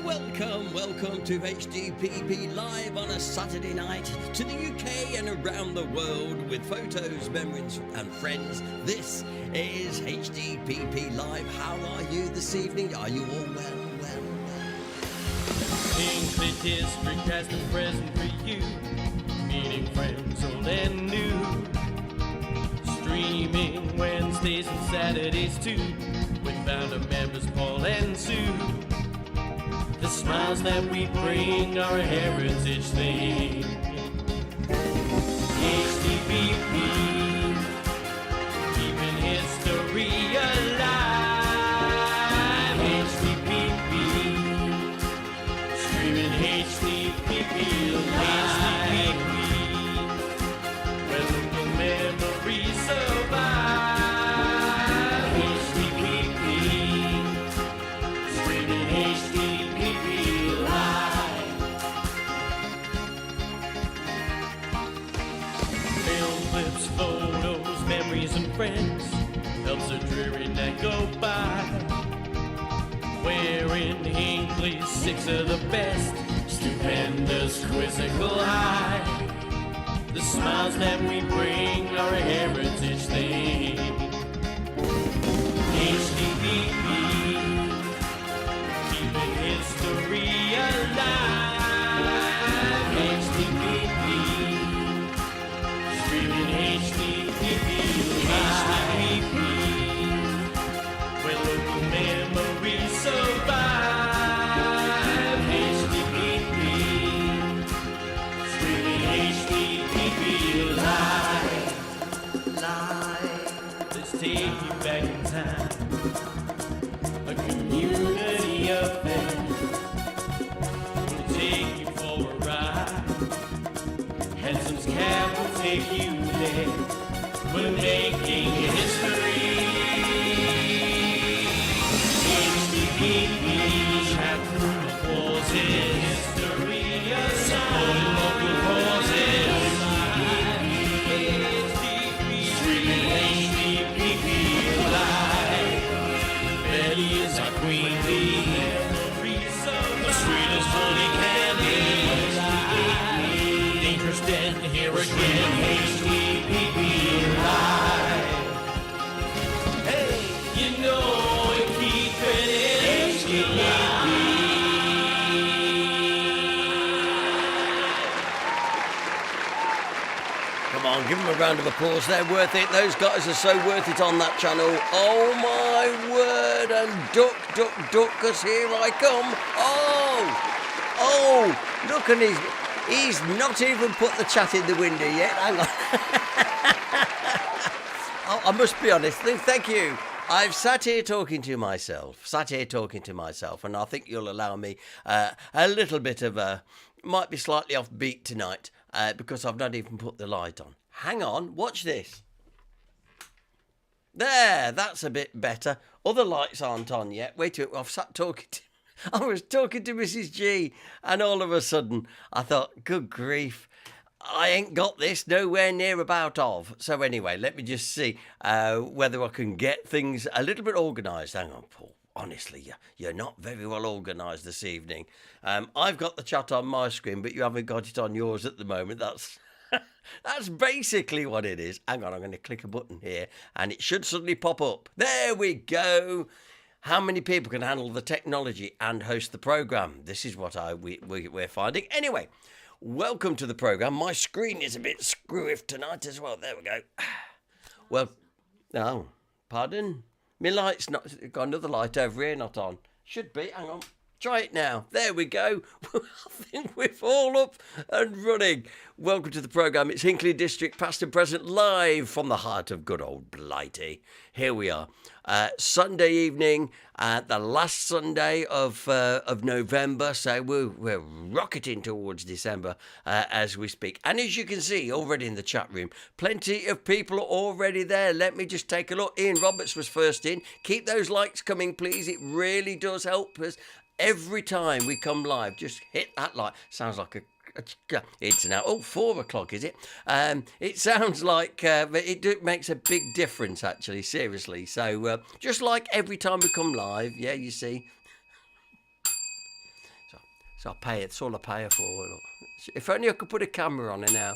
Welcome to HDPP Live on a Saturday night to the UK and around the world with photos, memories and friends. This is HDPP Live. How are you this evening? Are you all well? Hinckley District has the present for you, meeting friends old and new. Streaming Wednesdays and Saturdays too, with founder members Paul and Sue. The smiles that we bring are a heritage thing. HDPP, keeping history alive. HDPP, streaming HDPP live. Where local memories survive. HDPP, streaming HDPP live. Film clips, photos, memories and friends helps a dreary night go by. Wearing Hinckley's 6 of the best, stupendous quizzical high. The smiles that we bring are a heritage thing. HDPP, keeping history alive. HDPP, streaming HDPP live. Where local memories survive. HDPP, streaming HDPP live. Let's take you back in time. A community affair. We'll take you for a ride. Henson's Cab will take you there. We're making history. HDPP, chat room applauses. History supporting local causes. Streaming HDPP live. Betty is our queen bee. The sweet as holy candy. Dangerous Den here again. HDPP live. Hey, you know we keep it in HDPP. Come on, give them a round of applause. They're worth it. Those guys are so worth it on that channel. Oh my word. And duck, because here I come. Oh, look, and he's not even put the chat in the window yet. Hang on. Oh, I must be honest. Thank you. I've sat here talking to myself, and I think you'll allow me a little bit of might be slightly off beat tonight because I've not even put the light on. Hang on, watch this. There, that's a bit better. Other lights aren't on yet. Wait till I've sat talking to... I was talking to Mrs. G, and all of a sudden I thought, good grief, I ain't got this nowhere near about of. So anyway, let me just see whether I can get things a little bit organised. Hang on, Paul. Honestly, you're not very well organised this evening. I've got the chat on my screen, but you haven't got it on yours at the moment. That's basically what it is. Hang on, I'm going to click a button here, and it should suddenly pop up. There we go. How many people can handle the technology and host the programme? This is what we're finding. Anyway, welcome to the programme. My screen is a bit screwy tonight as well. There we go. Well, oh, pardon? My light's not... Got another light over here, not on. Should be. Hang on. Try it now. There we go. I think we're all up and running. Welcome to the programme. It's Hinckley District, past and present, live from the heart of good old Blighty. Here we are. Sunday evening, the last Sunday of November, so we're rocketing towards December as we speak. And as you can see already in the chat room, plenty of people are already there. Let me just take a look. Ian Roberts was first in. Keep those likes coming, please. It really does help us. Every time we come live, just hit that like. Sounds like a It's now 4 o'clock, is it? It sounds like it makes a big difference, actually, seriously. So just like every time we come live, yeah, you see, So I pay it. That's all I pay her for. Look. If only I could put a camera on her now.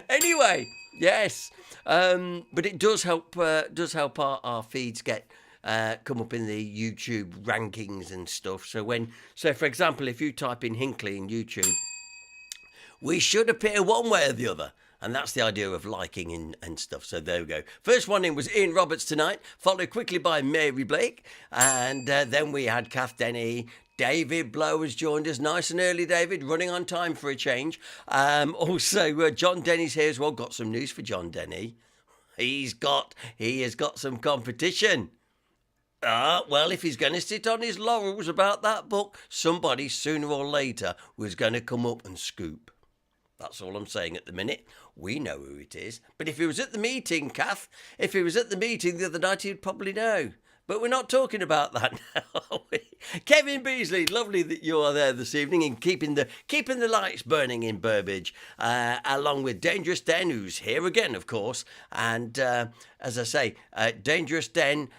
Anyway, yes, but it does help. Our feeds get come up in the YouTube rankings and stuff. So for example, if you type in Hinckley in YouTube, we should appear one way or the other. And that's the idea of liking and stuff. So there we go. First one in was Ian Roberts tonight, followed quickly by Mary Blake. And then we had Kath Denny. David Blow has joined us nice and early, David, running on time for a change. Also, John Denny's here as well. Got some news for John Denny. He has got some competition. Well, if he's going to sit on his laurels about that book, somebody sooner or later was going to come up and scoop. That's all I'm saying at the minute. We know who it is. But if he was at the meeting, Kath, if he was at the meeting the other night, he'd probably know. But we're not talking about that now, are we? Kevin Beasley, lovely that you are there this evening and keeping the lights burning in Burbage, along with Dangerous Den, who's here again, of course. And as I say, Dangerous Den,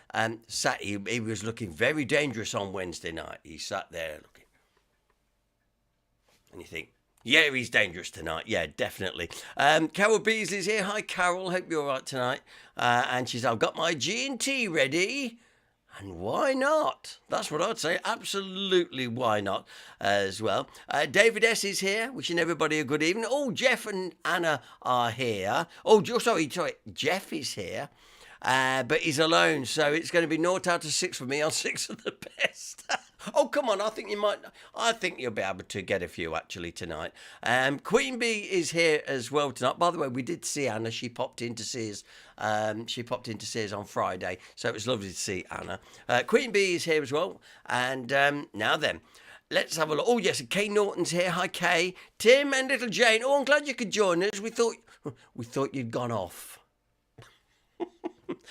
he was looking very dangerous on Wednesday night. He sat there looking. And you think, yeah, he's dangerous tonight. Yeah, definitely. Carol Beasley's here. Hi, Carol. Hope you're all right tonight. And she's, I've got my G&T ready. And why not? That's what I'd say. Absolutely, why not as well. David S. is here, wishing everybody a good evening. Oh, Jeff and Anna are here. Oh, sorry, Jeff is here. But he's alone, so it's going to be 0 out of 6 for me on 6 of the best. Oh, come on, I think you'll be able to get a few, actually, tonight. Queen Bee is here as well tonight. By the way, we did see Anna. She popped in to see us. She popped in to see us on Friday, so it was lovely to see Anna. Queen Bee is here as well. And now then, let's have a look. Oh, yes, and Kay Norton's here. Hi, Kay. Tim and little Jane. Oh, I'm glad you could join us. We thought you'd gone off.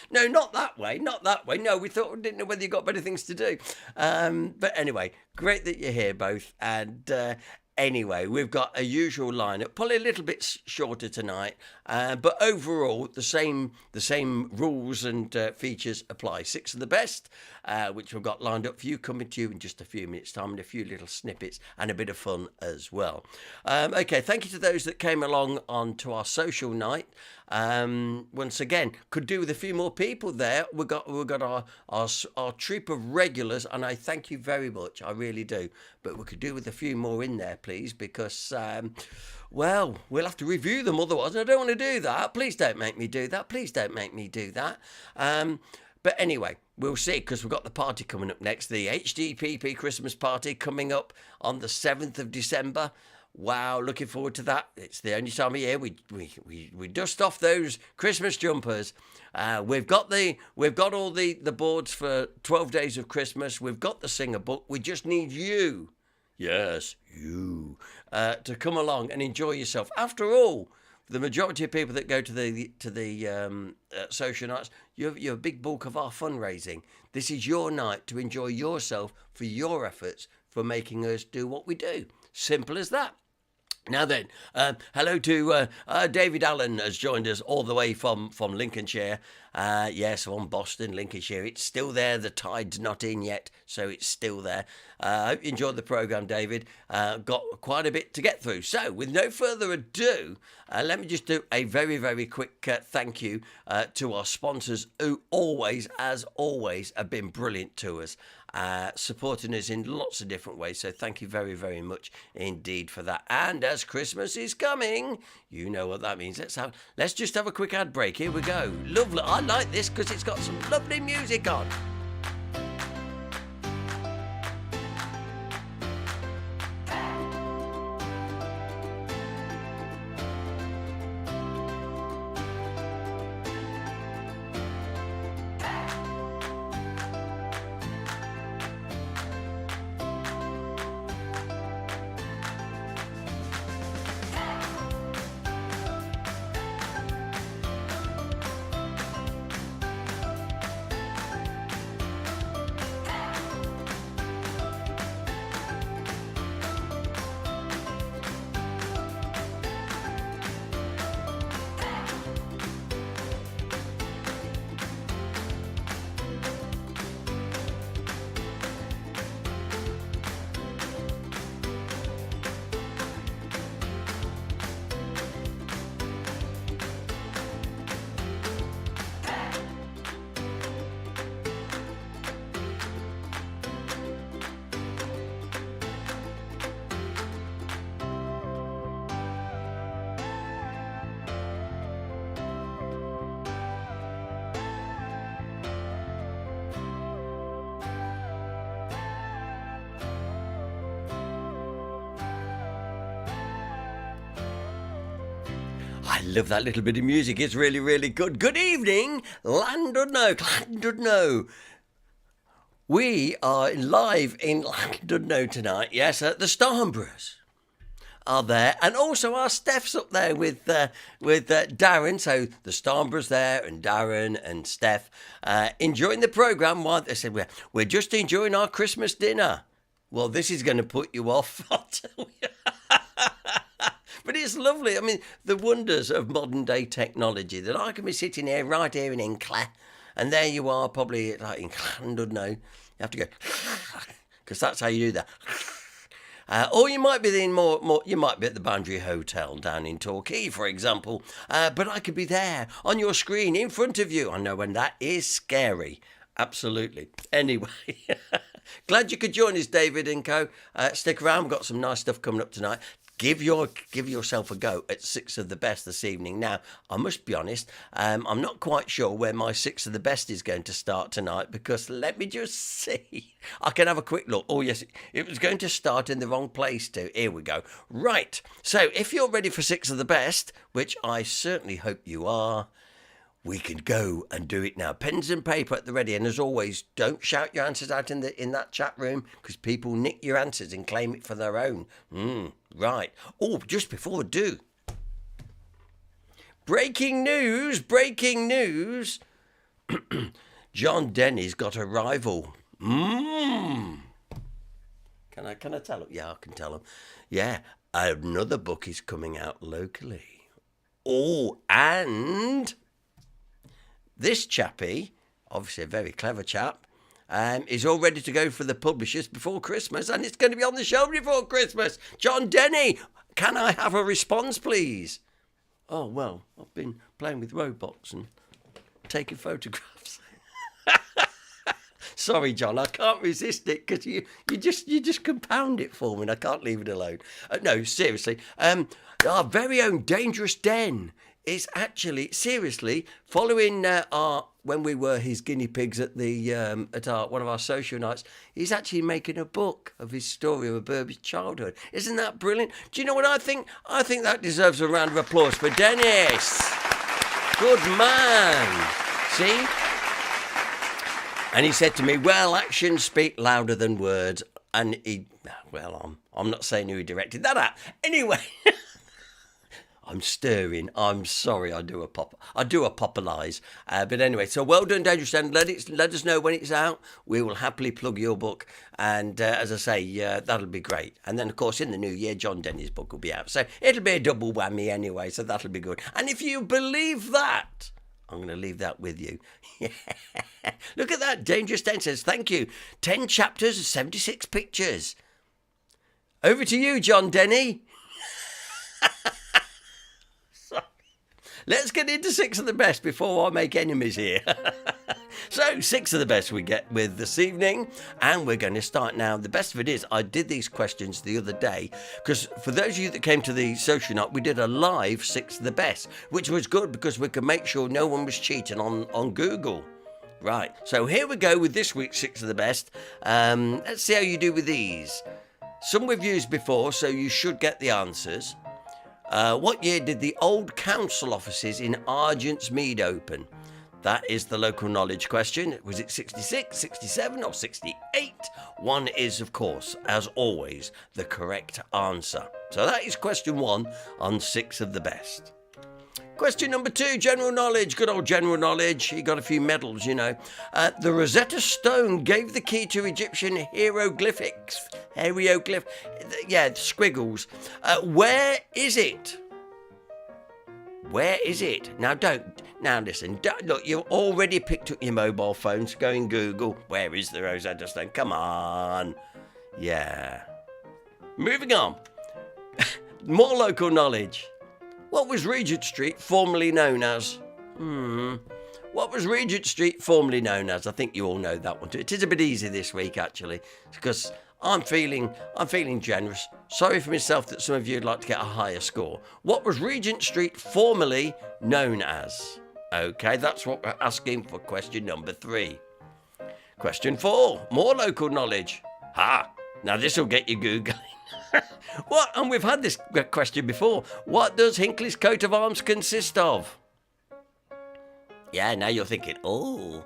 No, not that way. No, we didn't know whether you got better things to do. But anyway, great that you're here both. And anyway, we've got a usual lineup, probably a little bit shorter tonight. But overall, the same rules and features apply. 6 of the best, which we've got lined up for you, coming to you in just a few minutes' time, and a few little snippets and a bit of fun as well. Okay, thank you to those that came along on to our social night. Once again, could do with a few more people there. We've got our troop of regulars, and I thank you very much. I really do. But we could do with a few more in there, please, because well, we'll have to review them otherwise. I don't want to do that. Please don't make me do that. But anyway, we'll see, because we've got the party coming up next, the HDPP Christmas party coming up on the 7th of December. Wow, looking forward to that. It's the only time of year we dust off those Christmas jumpers. We've got all the boards for 12 days of Christmas. We've got the singer book. We just need you. Yes, you, to come along and enjoy yourself. After all, the majority of people that go to the social nights, you're a big bulk of our fundraising. This is your night to enjoy yourself for your efforts for making us do what we do. Simple as that. Now then, hello to David Allen has joined us all the way from Lincolnshire. Yes, from Boston, Lincolnshire. It's still there. The tide's not in yet, so it's still there. I hope you enjoyed the programme, David. Got quite a bit to get through. So, with no further ado, let me just do a very, very quick thank you to our sponsors who always, as always, have been brilliant to us. Supporting us in lots of different ways, so thank you very, very much indeed for that. And as Christmas is coming, you know what that means. Let's just have a quick ad break. Here we go. Lovely. I like this because it's got some lovely music on. I love that little bit of music. It's really, really good. Good evening, Llandudno. We are live in Llandudno tonight. Yes, the Starnboroughs are there, and also our Steph's up there with Darren. So the Starnboroughs there, and Darren and Steph enjoying the programme. While they said we're just enjoying our Christmas dinner. Well, this is going to put you off, I'll tell you. But it's lovely. I mean, the wonders of modern day technology, that I can be sitting here, right here in Hinckley, and there you are, probably like in Llandudno. You have to go, because that's how you do that. Or you might be in you might be at the Boundary Hotel down in Torquay, for example. But I could be there on your screen in front of you. I know when that is scary. Absolutely. Anyway, glad you could join us, David and Co. Stick around. We've got some nice stuff coming up tonight. Give yourself a go at 6 of the best this evening. Now, I must be honest, I'm not quite sure where my 6 of the best is going to start tonight, because let me just see. I can have a quick look. Oh, yes, it was going to start in the wrong place too. Here we go. Right. So if you're ready for 6 of the best, which I certainly hope you are, we can go and do it now. Pens and paper at the ready. And as always, don't shout your answers out in that chat room, because people nick your answers and claim it for their own. Right. Oh, just before we do. Breaking news. John Denny's got a rival. Can I tell him? Yeah, I can tell him. Yeah, another book is coming out locally. Oh, and this chappie, obviously a very clever chap, is all ready to go for the publishers before Christmas, and it's going to be on the show before Christmas. John Denny, can I have a response, please? Oh, well, I've been playing with robots and taking photographs. Sorry, John, I can't resist it, because you just compound it for me, and I can't leave it alone. No, seriously, our very own Dangerous Den is actually, seriously, following when we were his guinea pigs at one of our social nights, he's actually making a book of his story of a Burbage childhood. Isn't that brilliant? Do you know what I think? I think that deserves a round of applause for Dennis. Good man. See? And he said to me, well, actions speak louder than words. And I'm not saying who he directed that at. Anyway. I'm stirring. I'm sorry. I do apologise. But anyway, so well done, Dangerous Dan. Let us know when it's out. We will happily plug your book. And as I say, that'll be great. And then, of course, in the new year, John Denny's book will be out. So it'll be a double whammy anyway. So that'll be good. And if you believe that, I'm going to leave that with you. Look at that. Dangerous Dan says, thank you. 10 chapters, 76 pictures. Over to you, John Denny. Let's get into 6 of the best before I make enemies here. So, 6 of the best we get with this evening, and we're going to start now. The best of it is, I did these questions the other day, because for those of you that came to the social night, we did a live 6 of the best, which was good because we could make sure no one was cheating on Google. Right, so here we go with this week's 6 of the best. Let's see how you do with these. Some we've used before, so you should get the answers. What year did the old council offices in Argent's Mead open? That is the local knowledge question. Was it 66, 67 or 68? One is, of course, as always, the correct answer. So that is question 1 on 6 of the best. Question number 2, general knowledge. Good old general knowledge. He got a few medals, you know. The Rosetta Stone gave the key to Egyptian hieroglyphics. Yeah, squiggles. Where is it? Where is it? Now listen. Look, you've already picked up your mobile phones. Go and Google. Where is the Rosetta Stone? Come on. Yeah. Moving on. More local knowledge. What was Regent Street formerly known as? What was Regent Street formerly known as? I think you all know that one too. It is a bit easy this week, actually, because I'm feeling generous. Sorry for myself that some of you would like to get a higher score. What was Regent Street formerly known as? Okay, that's what we're asking for question number 3. Question 4, more local knowledge. Now this will get you Googling. What? And we've had this question before. What does Hinckley's coat of arms consist of? Yeah, now you're thinking, oh.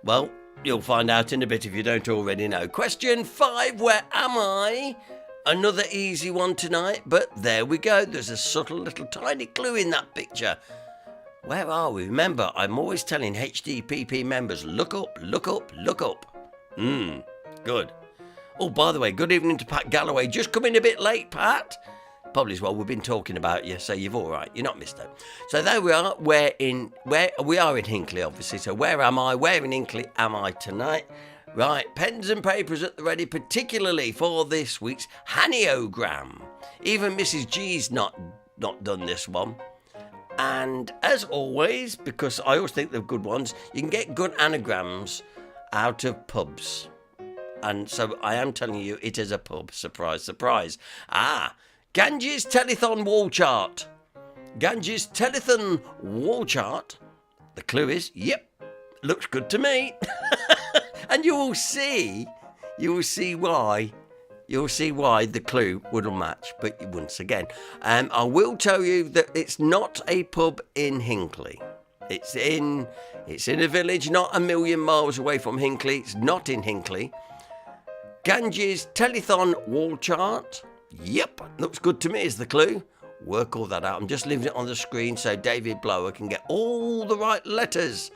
Well, you'll find out in a bit if you don't already know. Question 5, where am I? Another easy one tonight, but there we go. There's a subtle little tiny clue in that picture. Where are we? Remember, I'm always telling HDPP members, look up, look up, look up. Good. Oh, by the way, good evening to Pat Galloway. Just coming a bit late, Pat. Probably as well. We've been talking about you, so you're all right. You're not missed out. So there we are. Where we are in Hinckley, obviously. So where am I? Where in Hinckley am I tonight? Right, pens and papers at the ready, particularly for this week's Haniogram. Even Mrs. G's not done this one. And as always, because I always think they're good ones, you can get good anagrams out of pubs. And so I am telling you, it is a pub. Surprise, surprise. Ganges Telethon Wall Chart. Ganges Telethon Wall Chart. The clue is, yep, looks good to me. And you will see why the clue wouldn't match. But once again, I will tell you that it's not a pub in Hinckley. It's in a village not a million miles away from Hinckley. It's not in Hinckley. Ganges Telethon Wall Chart. Yep, looks good to me is the clue. Work all that out. I'm just leaving it on the screen so David Blower can get all the right letters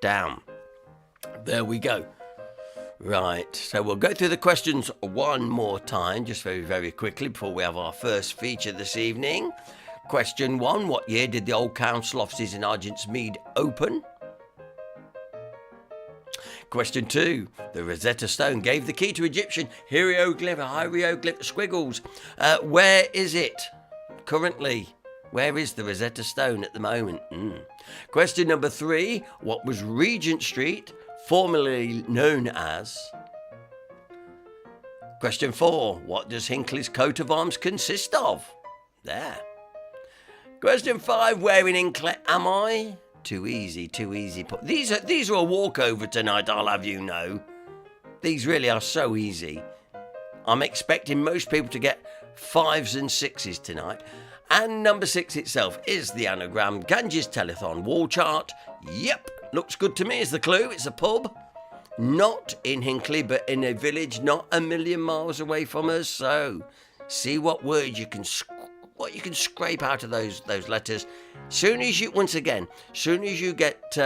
down. There we go. Right, so we'll go through the questions one more time, just very, very quickly before we have our first feature this evening. Question 1, what year did the old council offices in Argent's Mead open? Question 2, the Rosetta Stone gave the key to Egyptian hieroglyph squiggles. Where is it currently? Where is the Rosetta Stone at the moment? Question number 3, what was Regent Street formerly known as? Question 4, what does Hinckley's coat of arms consist of? There. Question 5, where in Hinckley am I? Too easy. These are a walkover tonight, I'll have you know. These really are so easy. I'm expecting most people to get 5s and 6s tonight. And number 6 itself is the anagram. Ganges Telethon Wall Chart. Yep, looks good to me is the clue. It's a pub. Not in Hinckley, but in a village not a million miles away from us. So, see what words you can scrape out of those letters. Soon as you get,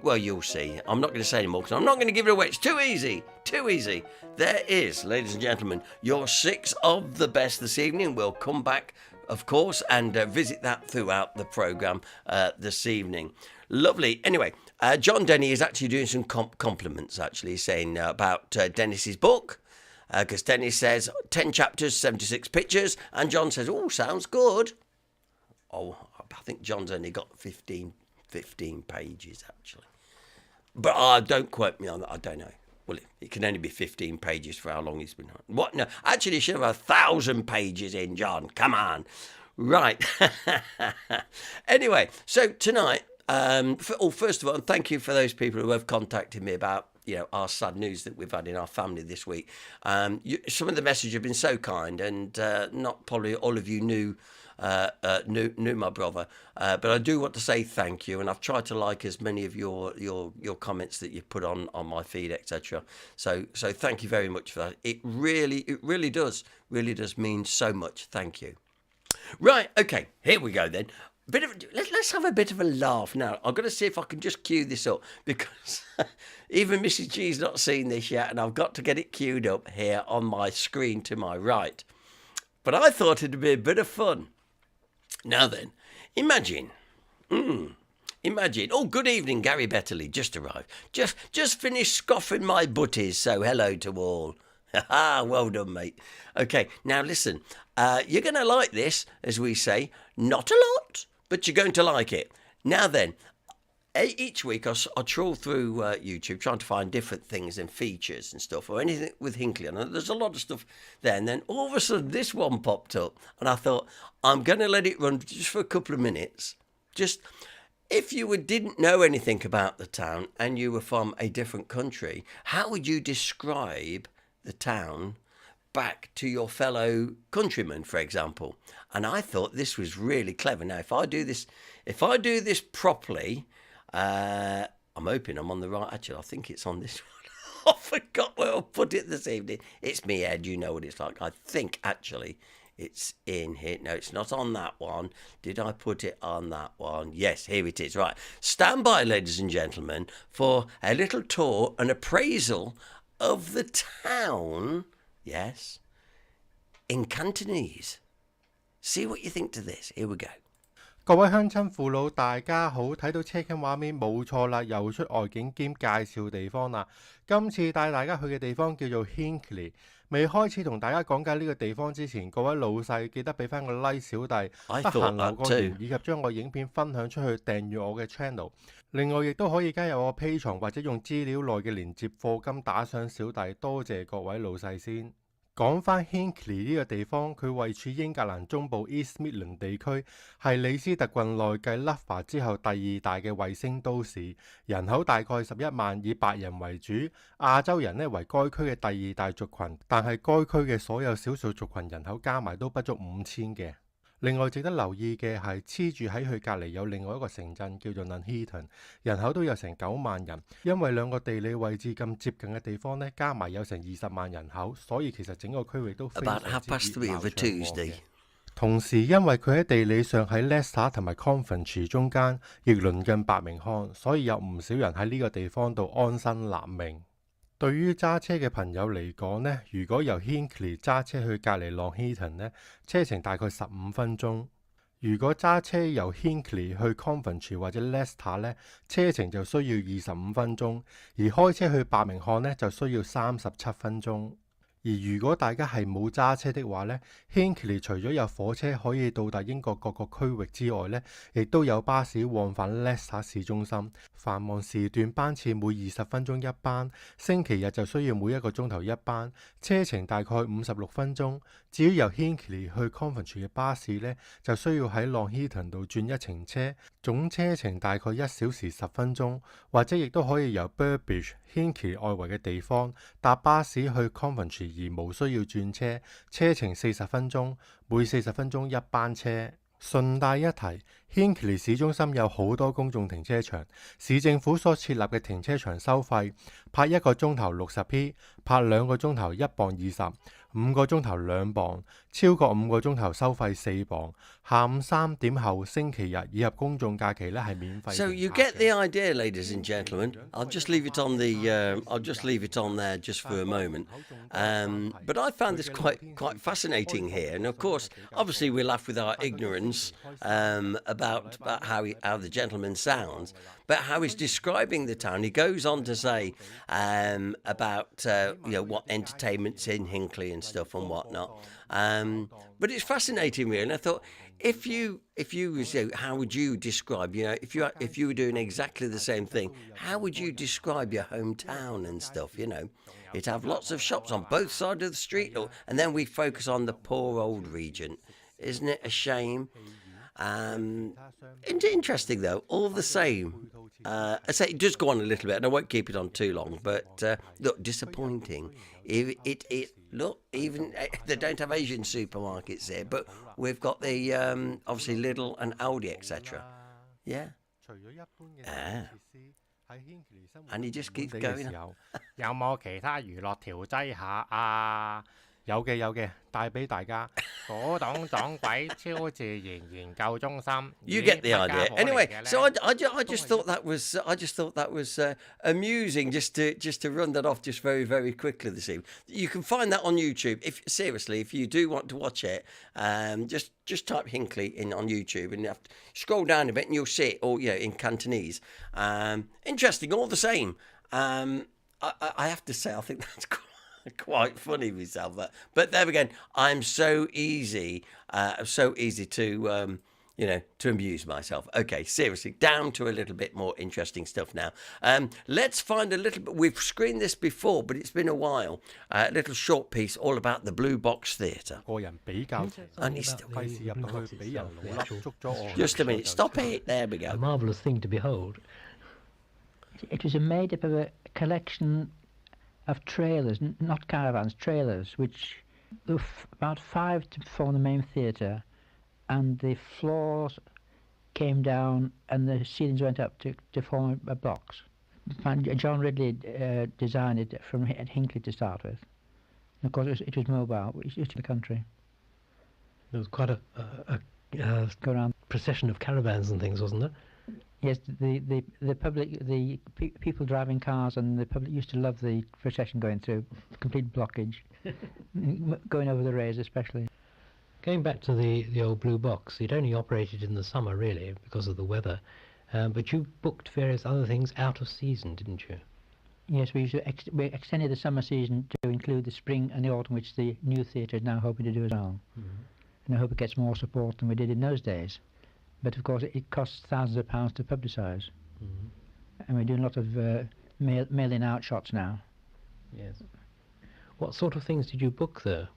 well, you'll see. I'm not going to say anymore because I'm not going to give it away. It's too easy. There is, ladies and gentlemen, your 6 of the best this evening. We'll come back, of course, and visit that throughout the programme this evening. Lovely. Anyway, John Denny is actually doing some compliments, actually, saying about Dennis's book. Because Dennis says 10 chapters, 76 pictures, and John says, oh, sounds good. Oh, I think John's only got 15 pages, actually. But don't quote me on that, I don't know. Well, it can only be 15 pages for how long he's been on. What? No, actually, he should have 1,000 pages in, John. Come on. Right. Anyway, so tonight, first of all, thank you for those people who have contacted me about our sad news that we've had in our family this week. Some of the messages have been so kind, and not probably all of you knew my brother, but I do want to say thank you, and I've tried to like as many of your comments that you put on my feed, etc. So thank you very much for that. It really does mean so much. Thank you. Right, okay, here we go then. Let's have a bit of a laugh now. I've got to see if I can just cue this up because even Mrs. G's not seen this yet, and I've got to get it queued up here on my screen to my right. But I thought it'd be a bit of fun. Now then, imagine. Oh, good evening, Gary Betterley. Just arrived. Just finished scoffing my butties. So hello to all. Well done, mate. Okay, now listen. You're going to like this, as we say. Not a lot, but you're going to like it. Now then, each week I trawl through YouTube trying to find different things and features and stuff, or anything with Hinckley. And there's a lot of stuff there. And then all of a sudden this one popped up. And I thought, I'm going to let it run just for a couple of minutes. Just, if you didn't know anything about the town and you were from a different country, how would you describe the town back to your fellow countrymen, for example. And I thought this was really clever. Now, if I do this properly, I'm hoping I'm on the right. Actually, I think it's on this one. I forgot where I put it this evening. It's me, Ed. You know what it's like. I think actually it's in here. No, it's not on that one. Did I put it on that one? Yes, here it is. Right. Stand by, ladies and gentlemen, for a little tour, an appraisal of the town, yes, in Cantonese. See what you think to this. Here we go. 各位鄉親父老，大家好！睇到車近畫面冇錯啦，又出外景兼介紹地方啦。今次帶大家去嘅地方叫做 Hinckley。未開始同大家講解呢個地方之前，各位老細記得俾翻個 like 小弟，得閒留個言，以及將個影片分享出去，訂閱我嘅 channel。另外亦都可以加入我 Patreon 或者用資料內嘅連接課金打賞小弟，多謝各位老細先。講返 Hinckley 呢個地方，佢位處英格蘭中部 East Midland 地區，係李斯特郡內繼 Loughborough 之後第二大嘅衛星都市，人口大概11萬，以白人為主，亞洲人呢為該區嘅第二大族群，但係該區嘅所有少數族群人口加埋都不足5000嘅。另外值得留意嘅係，黐住喺佢隔離有另外一個城鎮叫做 Noseh， 人口都有成9萬人。因為兩個地理位置咁接近嘅地方呢，加埋有成20萬人口，所以其實整個區域都非常之熱鬧暢旺嘅。同時因為佢喺地理上喺 Noseh 同埋 Coventry 中間，亦鄰近伯明翰，所以有唔少人喺呢個地方度安身立命。對於揸車嘅朋友嚟講呢，如果由 Hinckley 揸車去隔離 Noseh 呢，車程大概15分鐘。如果揸車由 Hinckley 去 Coventry 或者 Noseh 呢，車程就需要25分鐘，而開車去伯明翰呢，就需要37分鐘。而如果大家係冇揸車的話呢， Hinckley 除咗有火車可以到達英國各個區域之外呢，亦都有巴士往返 Noseh 市中心。繁忙時段班次每20分鐘一班，星期日就需要每1個鐘頭一班，車程大概56分鐘。至於由 Hinckley 去 Coventry 嘅巴士呢，就需要喺 Noseh 度轉一程車，總車程大概1小時10分鐘，或者亦都可以由 Burbage、Hinckley 外圍嘅地方搭巴士去 Coventry 而無需要轉車，車程40分鐘，每40分鐘一班車。順帶一提 ，Hinckley 市中心有好多公眾停車場，市政府所設立嘅停車場收費，泊1個鐘頭60p， 泊2個鐘頭1磅20。5個鐘頭2磅，超過5個鐘頭收費4磅。下午3點後星期日以及公眾假期咧係免費。So you get the idea, ladies and gentlemen. I'll just leave it on there just for a moment. But I found this quite fascinating here, and of course, obviously we laugh with our ignorance about how the gentleman sounds, but how he's describing the town. He goes on to say about what entertainment's in Hinckley and stuff and whatnot. But it's fascinating, really. And I thought, if you was, how would you describe, if you were doing exactly the same thing, how would you describe your hometown and stuff? It'd have lots of shops on both sides of the street, and then we focus on the poor old region. Isn't it a shame? Interesting though, all the same. I say it does go on a little bit, and I won't keep it on too long. But look, disappointing. Look, even they don't have Asian supermarkets here, but we've got the obviously Lidl and Aldi, etc. Yeah. And he just keeps going. 有冇其他娛樂調劑下啊？有嘅，帶俾大家古董撞鬼超自然研究中心。You get the idea. Anyway, so I just thought that was amusing just to run that off just very, very quickly this evening. You can find that on YouTube. If you do want to watch it, just type Hinckley in on YouTube and you have to scroll down a bit and you'll see it all in Cantonese. Interesting all the same. I have to say I think that's quite funny myself, but there again, I'm so easy to to amuse myself. Okay, seriously, down to a little bit more interesting stuff now. Let's find a little bit. We've screened this before, but it's been a while. A little short piece all about the Blue Box Theatre. Just a minute. Stop it. There we go. A marvellous thing to behold. It was made up of a collection of trailers, not caravans, trailers, which there were about 5 to form the main theatre, and the floors came down and the ceilings went up to form a box. And John Ridley designed it from at Hinckley to start with. And of course, it was mobile. It used to be the country. There was quite a Go around. procession of caravans and things, wasn't there? Yes, the public, people driving cars and the public used to love the procession going through. Complete blockage, going over the rails especially. Going back to the old blue box, it only operated in the summer really because of the weather, but you booked various other things out of season, didn't you? Yes, we extended the summer season to include the spring and the autumn, which the new theatre is now hoping to do as well. And I hope it gets more support than we did in those days. But of course, it costs thousands of pounds to publicise, and we're doing a lot of mailing out shots now. Yes. What sort of things did you book there?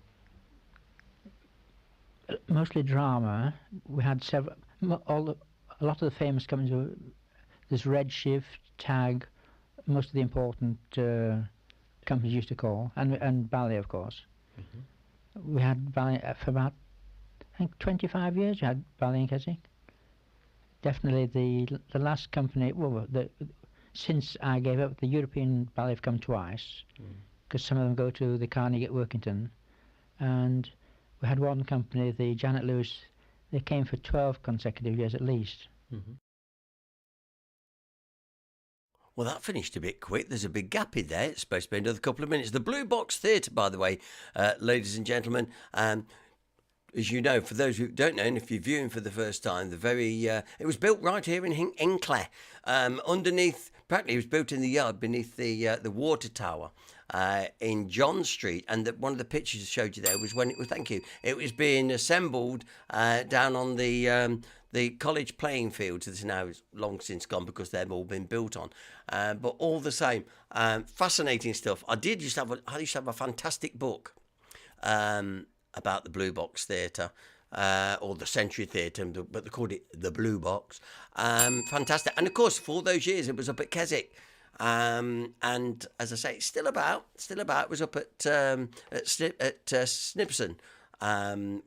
Mostly drama. We had several. A lot of the famous companies were there's Redshift, Tag, most of the important companies used to call, and ballet, of course. We had ballet for about, I think, 25 years. We had ballet in Keswick. Definitely the last company. Well, since I gave up, the European ballet have come twice, because some of them go to the Carnegie at Workington, and we had one company, the Janet Lewis. They came for 12 consecutive years at least. Well, that finished a bit quick. There's a big gap in there. It's supposed to be another couple of minutes. The Blue Box Theatre, by the way, ladies and gentlemen, as you know, for those who don't know, and if you're viewing for the first time, it was built right here in Hinckley, underneath. Apparently, it was built in the yard beneath the water tower in John Street, and one of the pictures I showed you there was when it was. Thank you. It was being assembled down on the college playing fields. That's now long since gone because they've all been built on. But all the same, fascinating stuff. I used to have a fantastic book. About the Blue Box Theatre, or the Century Theatre, but they called it the Blue Box. Fantastic. And of course, for all those years, it was up at Keswick. And as I say, it's still about. It was up at Snibson.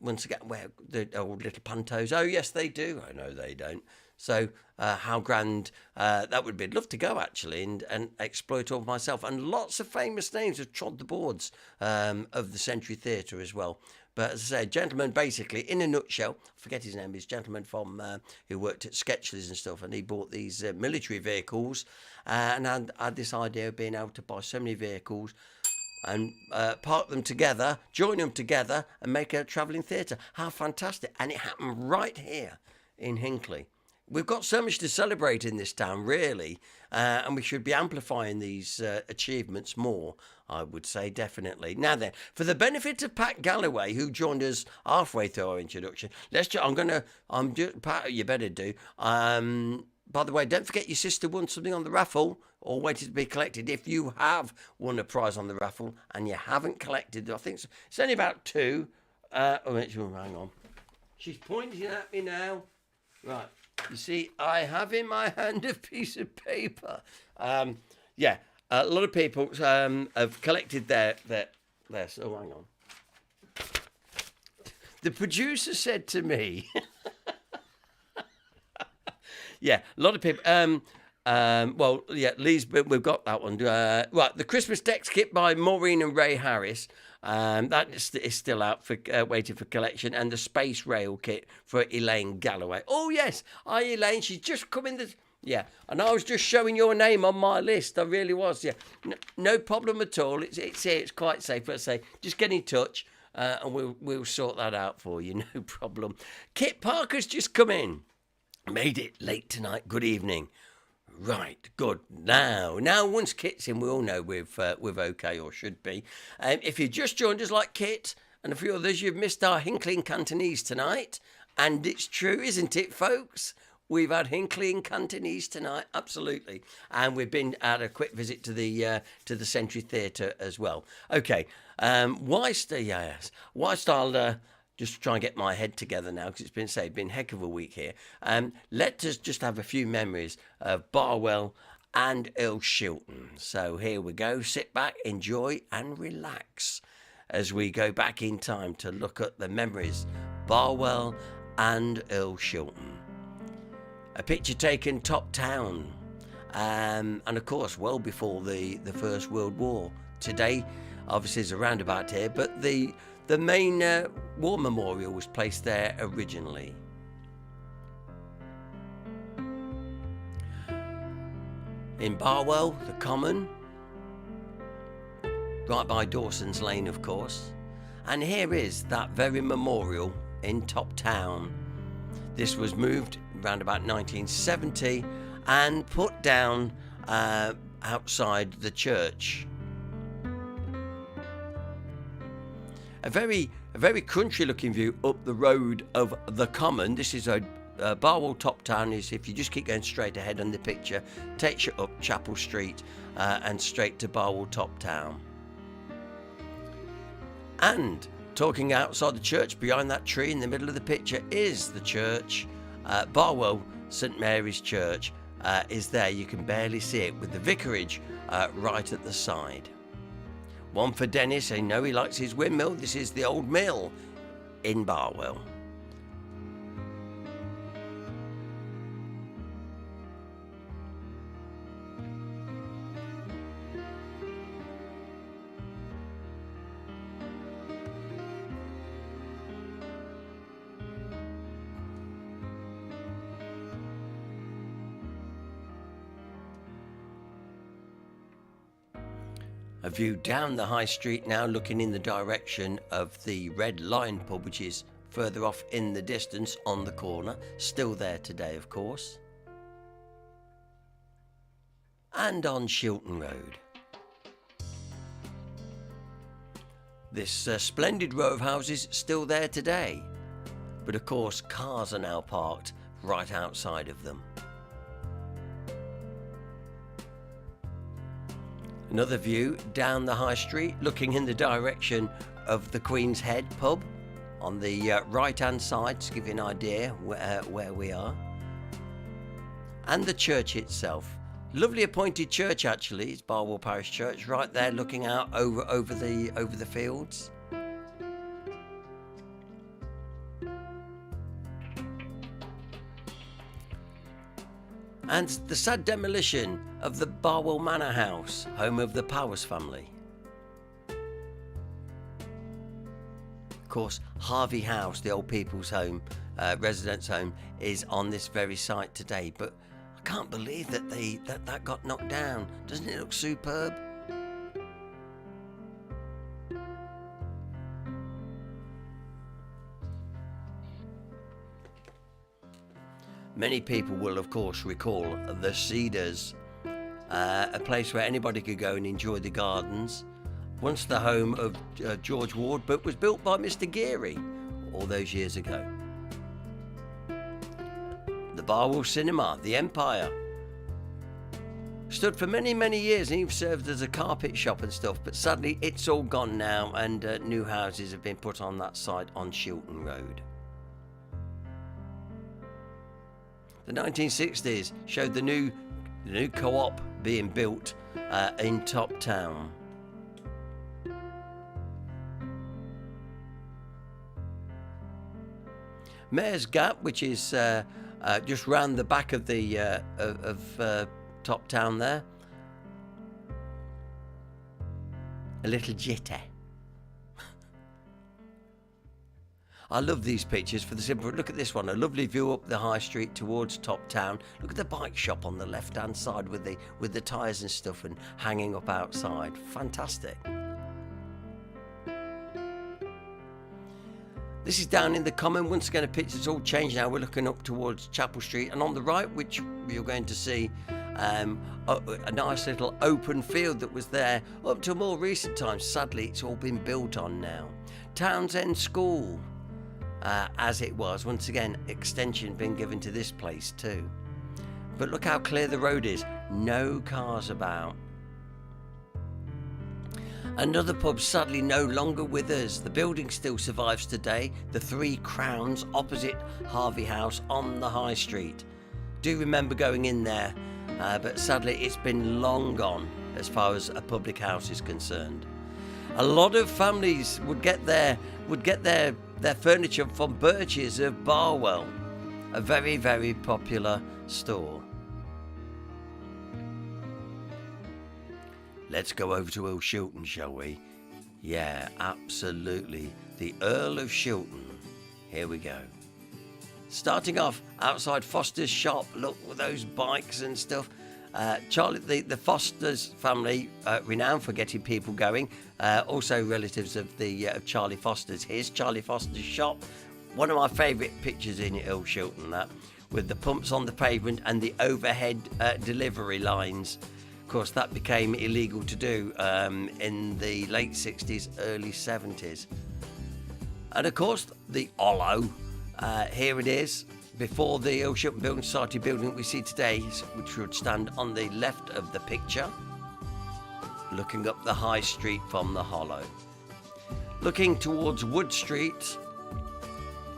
Once again, where the old little pantos. Oh, yes, they do. I know they don't. So how grand that would be. I'd love to go, actually, and explore it all myself. And lots of famous names have trod the boards of the Century Theatre as well. But as I say, a gentleman, basically, in a nutshell, I forget his name, he's a gentleman from who worked at Sketchley's and stuff, and he bought these military vehicles and had this idea of being able to buy so many vehicles and park them together, join them together, and make a travelling theatre. How fantastic. And it happened right here in Hinckley. We've got so much to celebrate in this town, really, and we should be amplifying these achievements more, I would say, definitely. Now then, for the benefit of Pat Galloway, who joined us halfway through our introduction, Pat, you better do. By the way, don't forget your sister won something on the raffle, or waited to be collected. If you have won a prize on the raffle and you haven't collected, I think it's only about 2. Hang on. She's pointing at me now. Right. You see, I have in my hand a piece of paper. A lot of people have collected their. So hang on. The producer said to me, a lot of people. Lee's. We've got that one. Right, the Christmas Decks kit by Maureen and Ray Harris. That is still out for waiting for collection, and the Space Rail kit for Elaine Galloway. Oh yes, hi Elaine, she's just come in. And I was just showing your name on my list. I really was. Yeah, no problem at all. It's here. It's quite safe. Let's say, just get in touch, and we'll sort that out for you. No problem. Kit Parker's just come in. Made it late tonight. Good evening. Right, good. Now, once Kit's in, we all know we're okay, or should be. If you just joined us, like Kit and a few others, you've missed our Hinckley in Cantonese tonight. And it's true, isn't it, folks? We've had Hinckley in Cantonese tonight, absolutely. And we've been at a quick visit to the Century Theatre as well. Okay, whilst I'll just try and get my head together now, because it's been a heck of a week here. Let us just have a few memories of Barwell and Earl Shilton. So here we go. Sit back, enjoy, and relax. as we go back in time to look at the memories, Barwell and Earl Shilton. A picture taken top town, and of course well before the First World War. Today obviously is a roundabout here, but the main war memorial was placed there originally. In Barwell, the Common, right by Dawson's Lane, of course. And here is that very memorial in Top Town. This was moved around about 1970 and put down outside the church. A very country-looking view up the road of the Common. This is Barwell Top Town. Is if you just keep going straight ahead on the picture, takes you up Chapel Street and straight to Barwell Top Town. And talking outside the church, behind that tree in the middle of the picture, is the church. Barwell St Mary's Church is there. You can barely see it, with the vicarage right at the side. One for Dennis. I know he likes his windmill. This is the old mill in Barwell. A view down the high street now, looking in the direction of the Red Lion pub, which is further off in the distance on the corner. Still there today, of course. And on Shilton Road. This splendid row of houses still there today. But of course, cars are now parked right outside of them. Another view down the high street, looking in the direction of the Queen's Head pub on the right-hand side, to give you an idea where we are. And the church itself. Lovely appointed church, actually. It's Barwell Parish Church, right there, looking out over the fields. And the sad demolition of the Barwell Manor House, home of the Powers family. Of course, Harvey House, the old people's home, residence home, is on this very site today. But I can't believe that that got knocked down. Doesn't it look superb? Many people will, of course, recall the Cedars, a place where anybody could go and enjoy the gardens. Once the home of George Ward, but was built by Mr. Geary all those years ago. The Barwell Cinema, the Empire, stood for many, many years and even served as a carpet shop and stuff, but sadly it's all gone now, and new houses have been put on that site on Shilton Road. The 1960s showed the new co-op being built in Top Town. Mayor's Gap, which is just round the back of the Top Town there. A little jitter. I love these pictures for the simple. Look at this one, a lovely view up the high street towards Top Town. Look at the bike shop on the left-hand side with the tyres and stuff and hanging up outside. Fantastic. This is down in the Common. Once again, the picture's all changed now. We're looking up towards Chapel Street, and on the right, which you're going to see, a nice little open field that was there up to more recent times. Sadly, it's all been built on now. Townsend School. As it was. Once again, extension being given to this place too. But look how clear the road is. No cars about. Another pub sadly no longer with us. The building still survives today. The Three Crowns opposite Harvey House on the High Street. Do remember going in there, but sadly it's been long gone as far as a public house is concerned. A lot of families would get their furniture from Birch's of Barwell, a very, very popular store. Let's go over to Earl Shilton, shall we? Yeah, absolutely. The Earl of Shilton. Here we go. Starting off outside Foster's shop, look with those bikes and stuff. Charlie, the Foster's family, renowned for getting people going. Also relatives of Charlie Foster's. Here's Charlie Foster's shop. One of my favourite pictures in Earl Shilton, that, with the pumps on the pavement and the overhead delivery lines. Of course, that became illegal to do in the late 60s, early 70s. And of course, the Hollow. Here it is, before the Earl Shilton Building Society building we see today, which would stand on the left of the picture, looking up the high street from the Hollow. Looking towards Wood Street,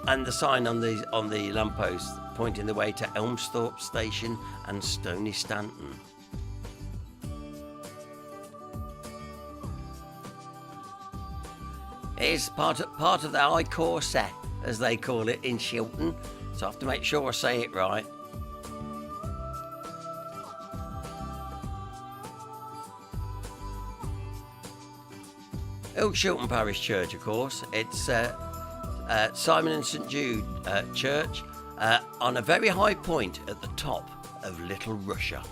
and the sign on the lamppost pointing the way to Elmsthorpe Station and Stony Stanton. Here's part of the high corset, as they call it in Shilton, so I have to make sure I say it right. Earl Shilton Parish Church, of course. It's Simon and St Jude Church on a very high point at the top of Little Russia.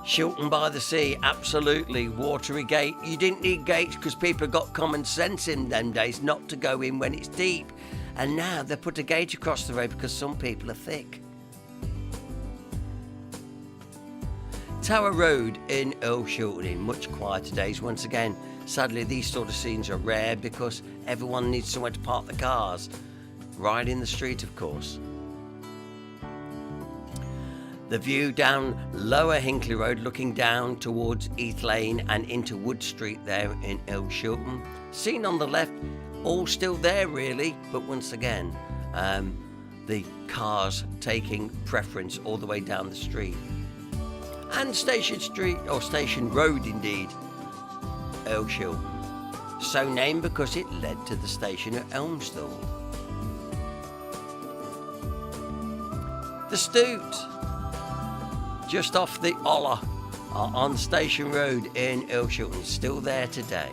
Shilton by the sea, absolutely. Watery gate. You didn't need gates because people got common sense in them days not to go in when it's deep. And now they put a gate across the road because some people are thick. Tower Road in Earl Shilton in much quieter days. Once again, sadly, these sort of scenes are rare because everyone needs somewhere to park the cars. Right in the street, of course. The view down Lower Hinckley Road, looking down towards East Lane and into Wood Street there in Earl Shilton. Seen on the left, all still there really, but once again, the cars taking preference all the way down the street. And Station Street, or Station Road indeed, Earl Shilton. So named because it led to the station at Elmsthorpe. The Stoot, just off the Oller on Station Road in Earl Shilton, still there today.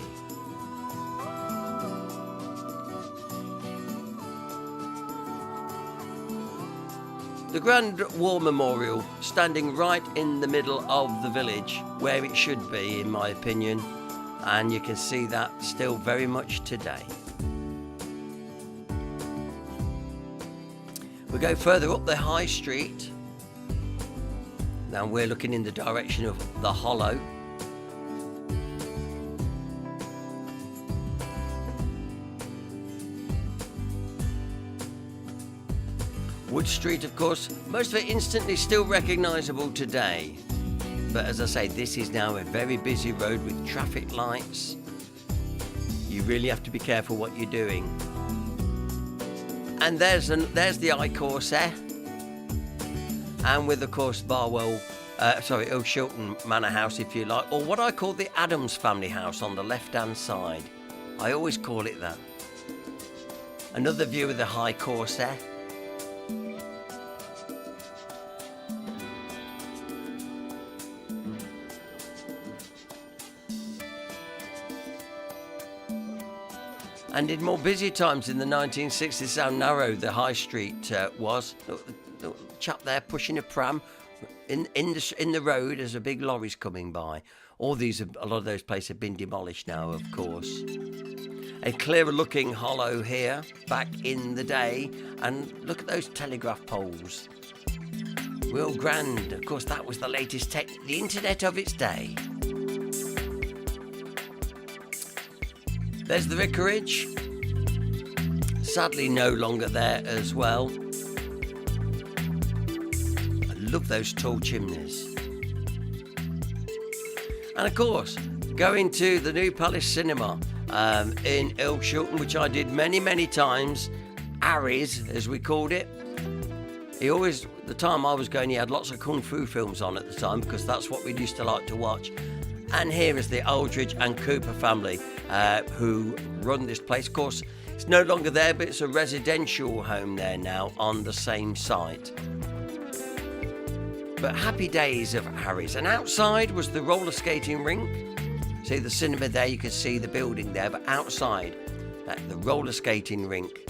The Grand War Memorial, standing right in the middle of the village, where it should be, in my opinion, and you can see that still very much today. We go further up the High Street. Now we're looking in the direction of the Hollow. Wood Street, of course, most of it instantly still recognisable today. But as I say, this is now a very busy road with traffic lights. You really have to be careful what you're doing. And there's the I Corsair. And with, of course, Earl Shilton Manor House, if you like, or what I call the Adams family house on the left-hand side. I always call it that. Another view of the High Corsair. And in more busy times in the 1960s, how narrow the High Street was. The chap there pushing a pram in the road as a big lorry's coming by. A lot of those places have been demolished now, of course. A clearer looking Hollow here, back in the day, and look at those telegraph poles. Real grand. Of course, that was the latest tech, the internet of its day. There's the vicarage. Sadly, no longer there as well. Love those tall chimneys. And of course, going to the New Palace Cinema in Earl Shilton, which I did many times. Harry's, as we called it. The time I was going, he had lots of kung fu films on at the time, because that's what we used to like to watch. And here is the Aldridge and Cooper family who run this place. Of course, it's no longer there, but it's a residential home there now on the same site. But happy days of Harry's. And outside was the roller skating rink. See the cinema there, you can see the building there, but outside, the roller skating rink,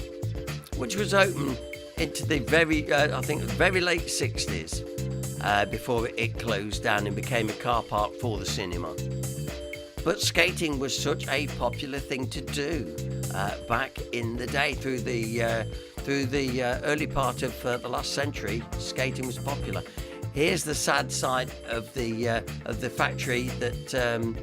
which was open into the very late 60s, before it closed down and became a car park for the cinema. But skating was such a popular thing to do back in the day. Through the early part of the last century, skating was popular. Here's the sad side of the factory that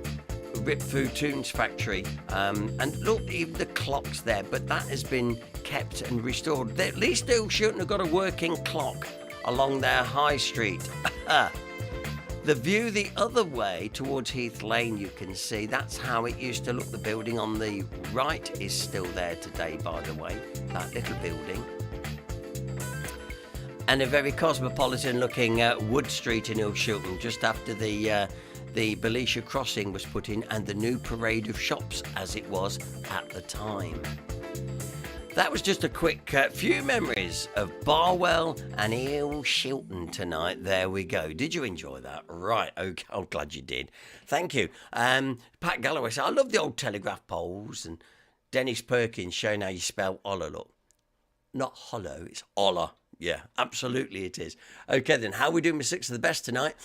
ripped through Toon's factory, and look, even the clock's there, but that has been kept and restored. At least they shouldn't have got a working clock along their high street. The view the other way towards Heath Lane, you can see that's how it used to look. The building on the right is still there today, by the way, that little building. And a very cosmopolitan looking Wood Street in Ilshilton, just after the Belisha crossing was put in, and the new parade of shops as it was at the time. That was just a quick few memories of Barwell and Ilshilton tonight. There we go. Did you enjoy that? Right, okay, I'm glad you did. Thank you. Pat Galloway said, I love the old telegraph poles, and Dennis Perkins showing how you spell holler. Look, not hollow, it's holler. Yeah, absolutely it is. Okay then, how are we doing with Six of the Best tonight?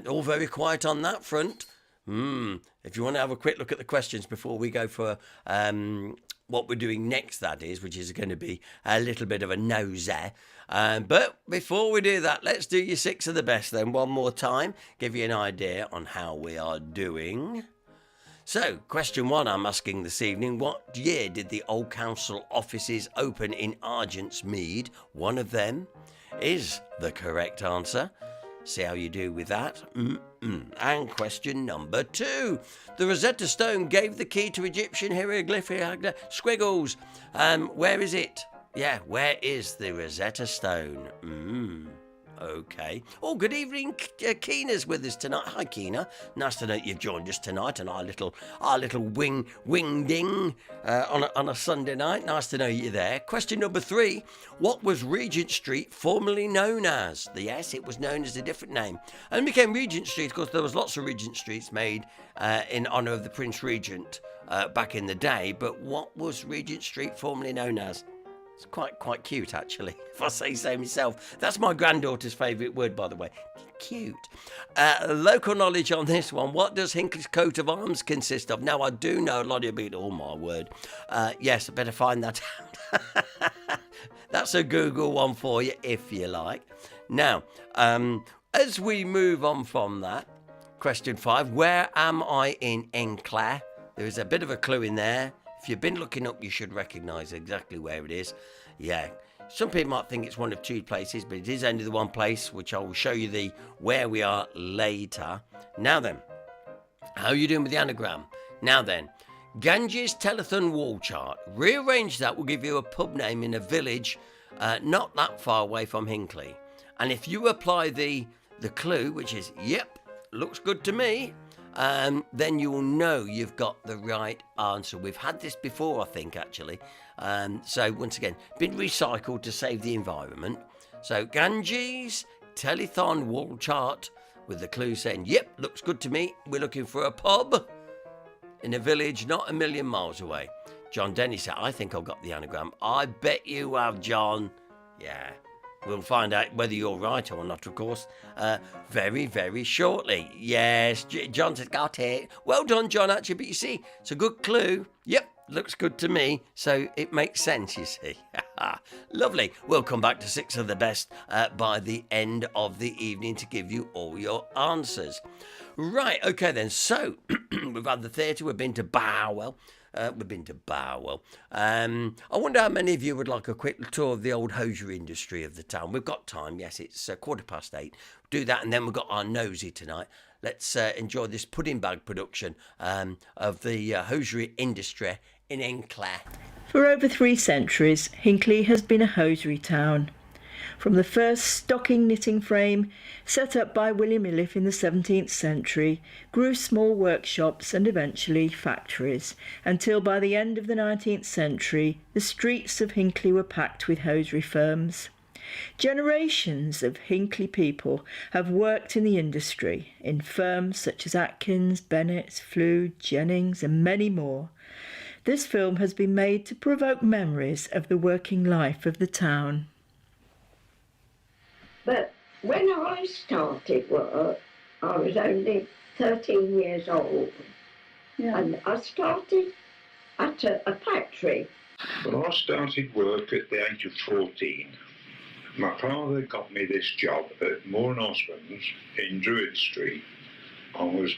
All very quiet on that front. If you want to have a quick look at the questions before we go for what we're doing next, that is, which is going to be a little bit of a noseh. But before we do that, let's do your Six of the Best then one more time. Give you an idea on how we are doing. So, question 1 I'm asking this evening, what year did the Old Council offices open in Argent's Mead? One of them is the correct answer. See how you do with that. And question number 2. The Rosetta Stone gave the key to Egyptian hieroglyphic squiggles. Where is it? Yeah, where is the Rosetta Stone? Okay. Oh, good evening. Keena's with us tonight. Hi, Keena. Nice to know you've joined us tonight on our little wing ding on a Sunday night. Nice to know you're there. Question number 3. What was Regent Street formerly known as? Yes, it was known as a different name, and became Regent Street because there was lots of Regent Streets made in honour of the Prince Regent back in the day. But what was Regent Street formerly known as? It's quite cute, actually, if I say so myself. That's my granddaughter's favourite word, by the way. Cute. Local knowledge on this one. What does Hinckley's coat of arms consist of? Now, I do know a lot of you, oh my word. Yes, I better find that out. That's a Google one for you, if you like. Now, as we move on from that, question 5, where am I in Hinckley? There is a bit of a clue in there. If you've been looking up, you should recognise exactly where it is. Yeah, some people might think it's one of 2 places, but it is only the one place, which I will show you where we are later. Now then, how are you doing with the anagram? Now then, Ganges Telethon wall chart. Rearrange that will give you a pub name in a village not that far away from Hinckley. And if you apply the clue, which is, yep, looks good to me, then you will know you've got the right answer. We've had this before, I think, actually. So, once again, been recycled to save the environment. So, Ganges Telethon wall chart with the clue saying, yep, looks good to me. We're looking for a pub in a village not a million miles away. John Denny said, I think I've got the anagram. I bet you have, John. Yeah. We'll find out whether you're right or not, of course, very, very shortly. Yes, John's got it. Well done, John, actually. But you see, it's a good clue. Yep, looks good to me. So it makes sense, you see. Lovely. We'll come back to 6 of the best by the end of the evening to give you all your answers. Right, okay then. So we've had the theatre. We've been to Barwell. I wonder how many of you would like a quick tour of the old hosiery industry of the town. We've got time, yes, it's 8:15. Do that, and then we've got our Noseh tonight. Let's enjoy this pudding bag production of the hosiery industry in Hinckley. For over 3 centuries, Hinckley has been a hosiery town. from the first stocking knitting frame set up by William Iliffe in the 17th century, grew small workshops and eventually factories, until by the end of the 19th century the streets of Hinckley were packed with hosiery firms. Generations of Hinckley people have worked in the industry, in firms such as Atkins, Bennett, Flood, Jennings and many more. This film has been made to provoke memories of the working life of the town. But when I started work, I was only 13 years old. Yeah. And I started at a factory. Well, I started work at the age of 14. My father got me this job at Moore and Osmond's in Druid Street. I was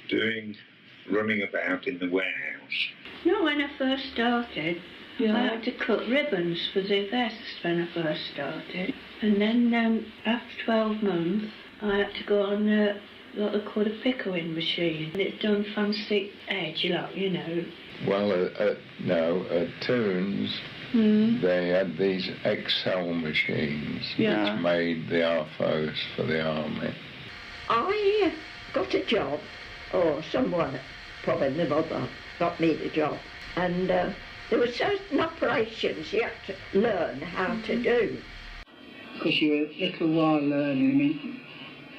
running about in the warehouse. No, when I first started, I had to cut ribbons for the vests when I first started. And then after 12 months, I had to go on what they call a pickling machine. And it's done fancy edge, you know. Well, at Toons, they had these Excel machines which made the arfos for the army. I got a job, or someone, probably my mother, got me the job. And there were certain operations you had to learn how to do. Because you were a little while learning, I mean,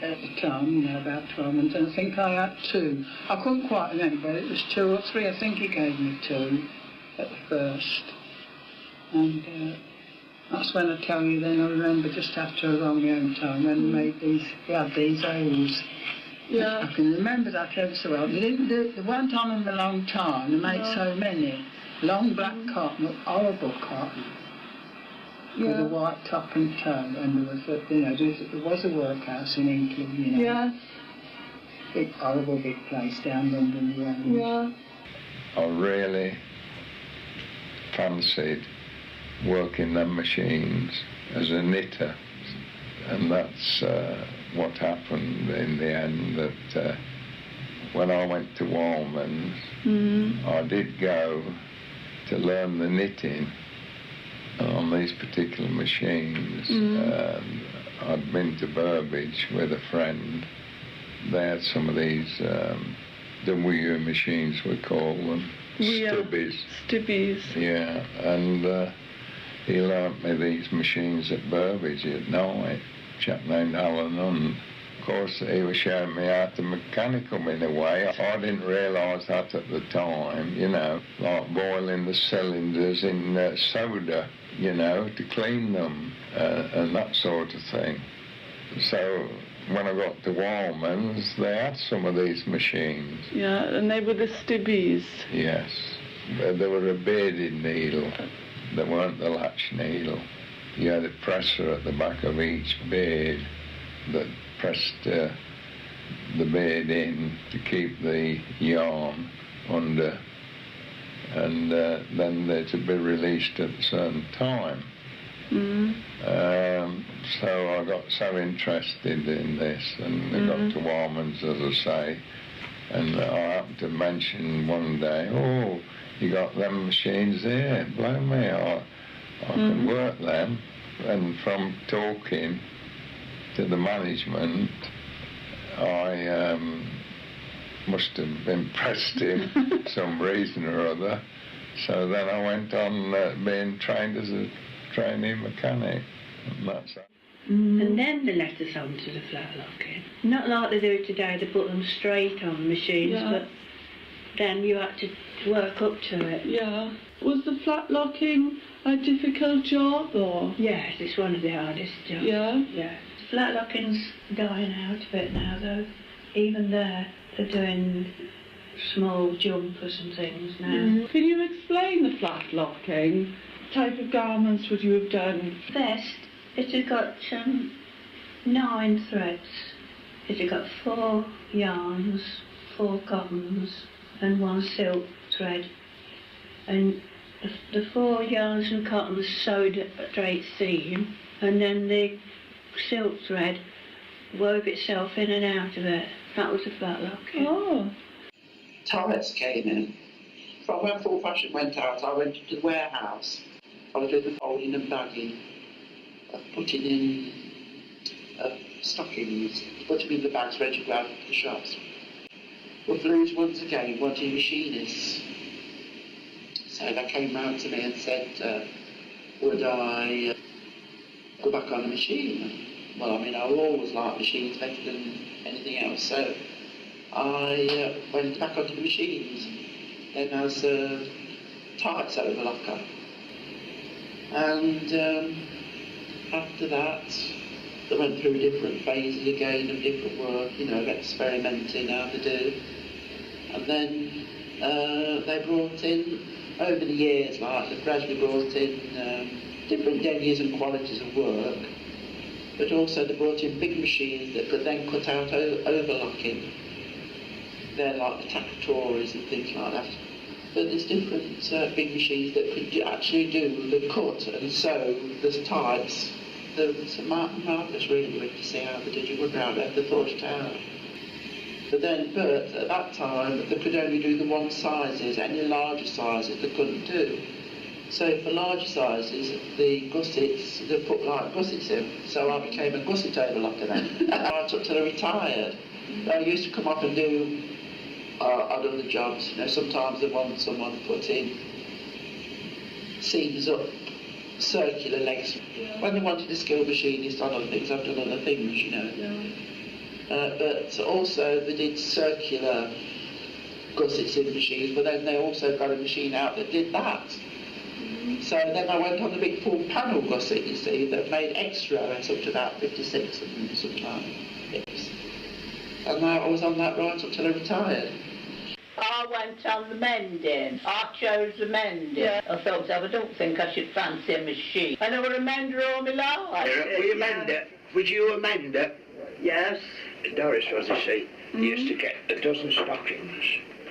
at the time, about 12 months, and I think I had 2. I couldn't quite remember, it was 2 or 3, I think he gave me 2 at the first. And that's when I tell you then, I remember just after I rang my own time, when we had these holes. Yeah. I can remember that ever so well. They weren't on them a long time, they made so many. Long black cotton, horrible cotton. With a white top and toe, and there was a workhouse in Hinckley, Yeah. Big, horrible big place down London Road. Yeah. I really fancied working them machines as a knitter, and that's what happened in the end, that when I went to Walman's, I did go to learn the knitting on these particular machines. I'd been to Burbage with a friend. They had some of these W machines, we call them, stubbies. Stubbies. Yeah, and he learnt me these machines at Burbage at night, a chap named Alan Hunt. Of course, he was showing me how to mechanical in a way. I didn't realise that at the time, like boiling the cylinders in soda, to clean them and that sort of thing. So when I got to Walman's, they had some of these machines. Yeah, and they were the stubbies. Yes, they were a bearded needle. They weren't the latch needle. You had a presser at the back of each beard that pressed the beard in to keep the yarn under, and then they're to be released at a certain time. So I got so interested in this, and I got to Walman's, as I say, and I happened to mention one day, "Oh, you got them machines there, blow me, I can work them." And from talking to the management, I must have impressed him some reason or other. So then I went on being trained as a trainee mechanic, and that's that. And then they let us on to the flat locking. Not like they do today, they put them straight on the machines, but then you had to work up to it. Yeah. Was the flat locking a difficult job, or? Yes, it's one of the hardest jobs. Yeah? Yeah. Flat locking's dying out a bit now, though. Even there, they're doing small jumpers and things now. Can you explain the flat locking? What type of garments would you have done? Vest, it has got 9 threads. It has got 4 yarns, 4 cottons and 1 silk thread. And the 4 yarns and cottons sewed at a straight seam, and then the silk thread wove itself in and out of it. That was a flat locking. Oh. Turrets came in. From when full fashion went out, I went to the warehouse. I was doing the folding and bagging, putting in stockings, put them in the bags ready to go out to the shops. Well, Blues once again wanted machinists. So they came round to me and said, would I go back on the machine? Well, I mean, I always liked machines better than anything else, so I went back onto the machines. Then as tights overlocker. And after that, they went through different phases again of different work, you know, of experimenting how to do. And then they brought in, over the years, like, they gradually brought in different deniers and qualities of work, but also they brought in big machines that could then cut out overlocking. They're like the Tactories and things like that. But there's different big machines that could actually do the cut and sew the tights. It's marvellous really to see how they did it. Wouldn't have ever thought it out. But at that time they could only do the one sizes. Any larger sizes they couldn't do. So for larger sizes, the gussets, they put like gussets in. So I became a gusset overlocker then. Right up till I retired. I used to come up and do odd other jobs. You know, sometimes they want someone to put in seams up, circular legs. Yeah. When they wanted a skilled machinist on other things, I've done other things, you know. Yeah. But also they did circular gussets in machines, but then they also got a machine out that did that. So then I went on the big full panel gusset, you see, that made extra. I went up to about 56 and sometimes. And I was on that right up till I retired. I went on the mending. I chose the mending. Yeah. I thought, I don't think I should fancy a machine. I never a mender all my life. Were you a mender? Was you a mender? Yes. Doris was, you see. You used to get a dozen stockings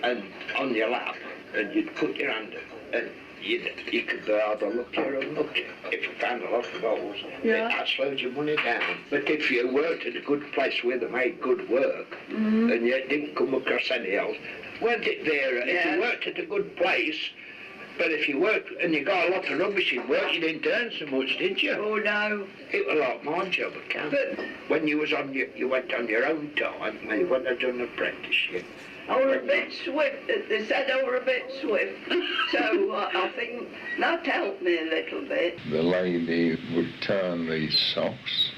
and on your lap, and you'd put your hand up, and you could be either lucky or unlucky. If you found a lot of holes, that slowed your money down. But if you worked at a good place where they made good work, and you didn't come across any holes, weren't it there? If you worked at a good place, but if you worked and you got a lot of rubbish in work, you didn't earn so much, did you? Oh no. It was like my job at camp. When you was on you went on your own time, and you wouldn't have done an apprenticeship. I were a bit swift. They said I were a bit swift. So I think that helped me a little bit. The lady would turn these socks.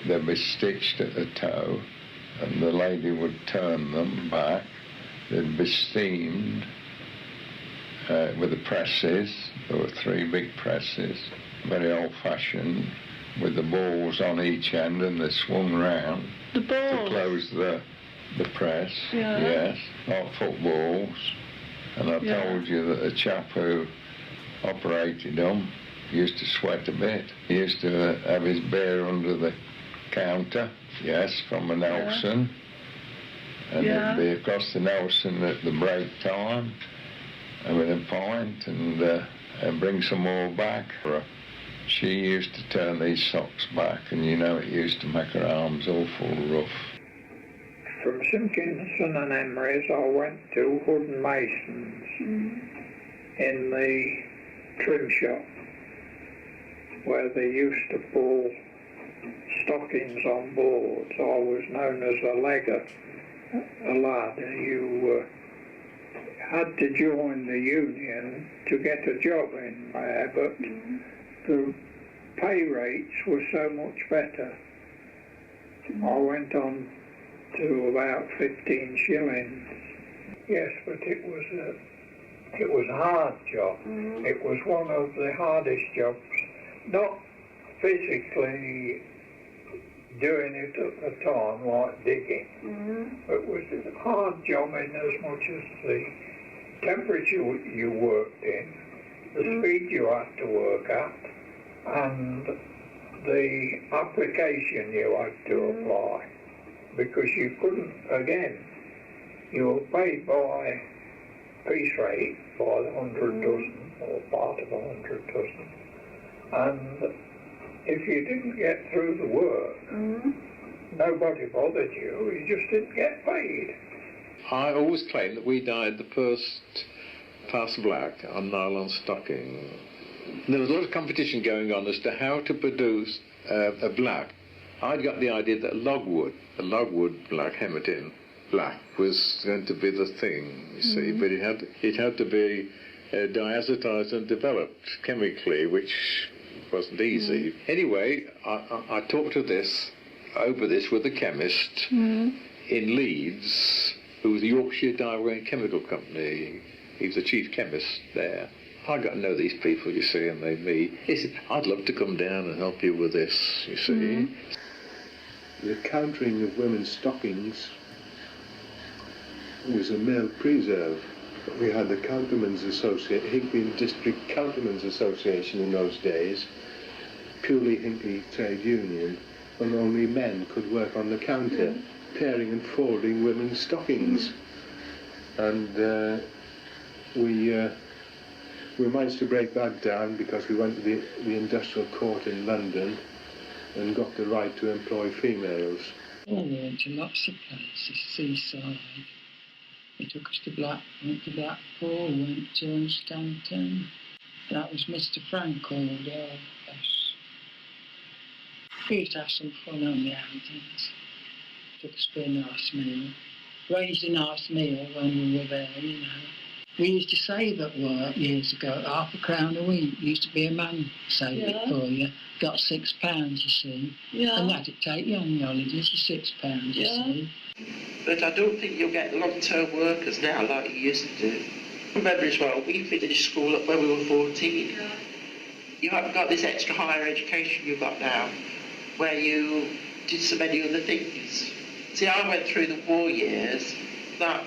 They'd be stitched at the toe, and the lady would turn them back. They'd be steamed with the presses. There were 3 big presses, very old-fashioned, with the balls on each end, and they swung round the balls to close the press. Yeah. Yes, like footballs. And I told you that the chap who operated them used to sweat a bit. He used to have his beer under the counter, yes, from a Nelson. And it'd be across the Nelson at the break time, having a pint and bring some more back. She used to turn these socks back, and you know it used to make her arms awful rough. From Simpkinson and Emery's, I went to Hood and Mason's in the trim shop, where they used to pull stockings on boards. I was known as a legger, a lad. You had to join the union to get a job in there, but the pay rates were so much better. I went on to about 15 shillings. Yes, but it was a hard job. It was one of the hardest jobs. Not physically doing it at the time, like digging. It was a hard job in as much as the temperature you worked in, the speed you had to work at, and the application you had to apply. Because you couldn't, again, you were paid by piece rate, by the 100 dozen, or part of 100 dozen. And if you didn't get through the work, nobody bothered you, you just didn't get paid. I always claim that we dyed the first pass black on nylon stocking. There was a lot of competition going on as to how to produce a black I'd got the idea that logwood like Hemetin black, was going to be the thing, you see, but it had to be diazotized and developed chemically, which wasn't easy. Anyway, I talked over this with a chemist in Leeds, who was the Yorkshire Dyeing and Chemical Company. He was the chief chemist there. I got to know these people, you see, and me. He said, I'd love to come down and help you with this, you see. The countering of women's stockings was a male preserve. We had the Countermen's Association, Hinckley District Countermen's Association in those days, purely Hinckley trade union, and only men could work on the counter, pairing and folding women's stockings. And we managed to break that down because we went to the industrial court in London and got the right to employ females. Oh, we went to lots of places, seaside. We took us to went to Blackpool, went to Stanton. That was Mr. Frank called, yes. We used to have some fun on the outings. Took us for a nice meal. Raised a nice meal when we were there, you know. We used to save at work years ago, £0.50 a week. Used to be a man saved it for you. Got £6, you see. Yeah. And that'd take you on your holidays, your £6, you see. But I don't think you'll get long-term workers now like you used to do. I remember as well, we finished school up when we were 14. Yeah. You haven't got this extra higher education you've got now, where you did so many other things. See, I went through the war years that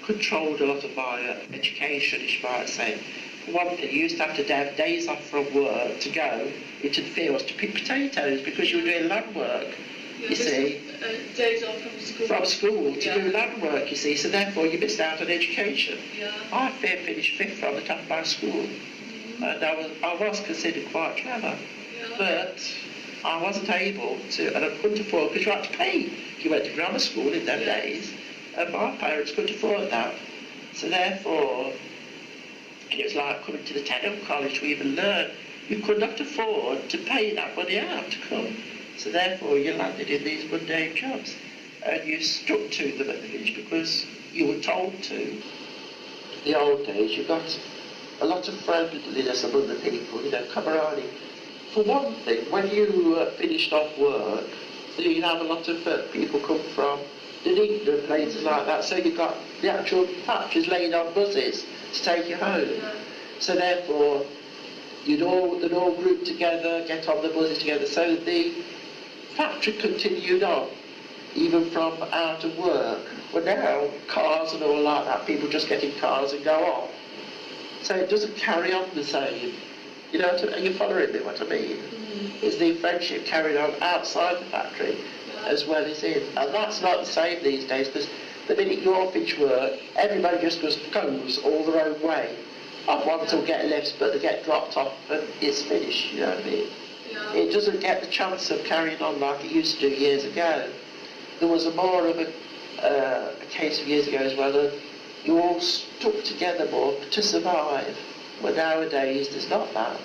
controlled a lot of my education, as you might say. For one thing, you used to have days off from work to go into the fields to pick potatoes because you were doing land work, you see. Days off from school. From school to do land work, you see, so therefore you missed out on education. Yeah. I finished 5th from the top of my school, and I was considered quite clever, but I wasn't able to, and I couldn't afford, because you had to pay. You went to grammar school in them days, and my parents couldn't afford that. So therefore, it was like coming to the technical college to even learn. You could not afford to pay that money out to come. So therefore, you landed in these mundane jobs. And you stuck to them at the finish because you were told to. The old days, you got a lot of friendliness among the people, you know, camaraderie. For one thing, when you finished off work, you'd have a lot of people come from Dunedin and places like that, so you got the actual factories laying on buses to take you home. So therefore, they'd all group together, get on the buses together, so the factory continued on, even from out of work. Well now, cars and all like that, people just get in cars and go on. So it doesn't carry on the same. You know, are you following me what I mean? Is the friendship carried on outside the factory as well as in? And that's not the same these days, because the minute you're finished work, everybody just goes all their own way. Not one will get left, but they get dropped off and it's finished, you know what I mean? It doesn't get the chance of carrying on like it used to do years ago. There was more of a case of years ago as well, that you all stuck together more to survive. But nowadays, there's not that.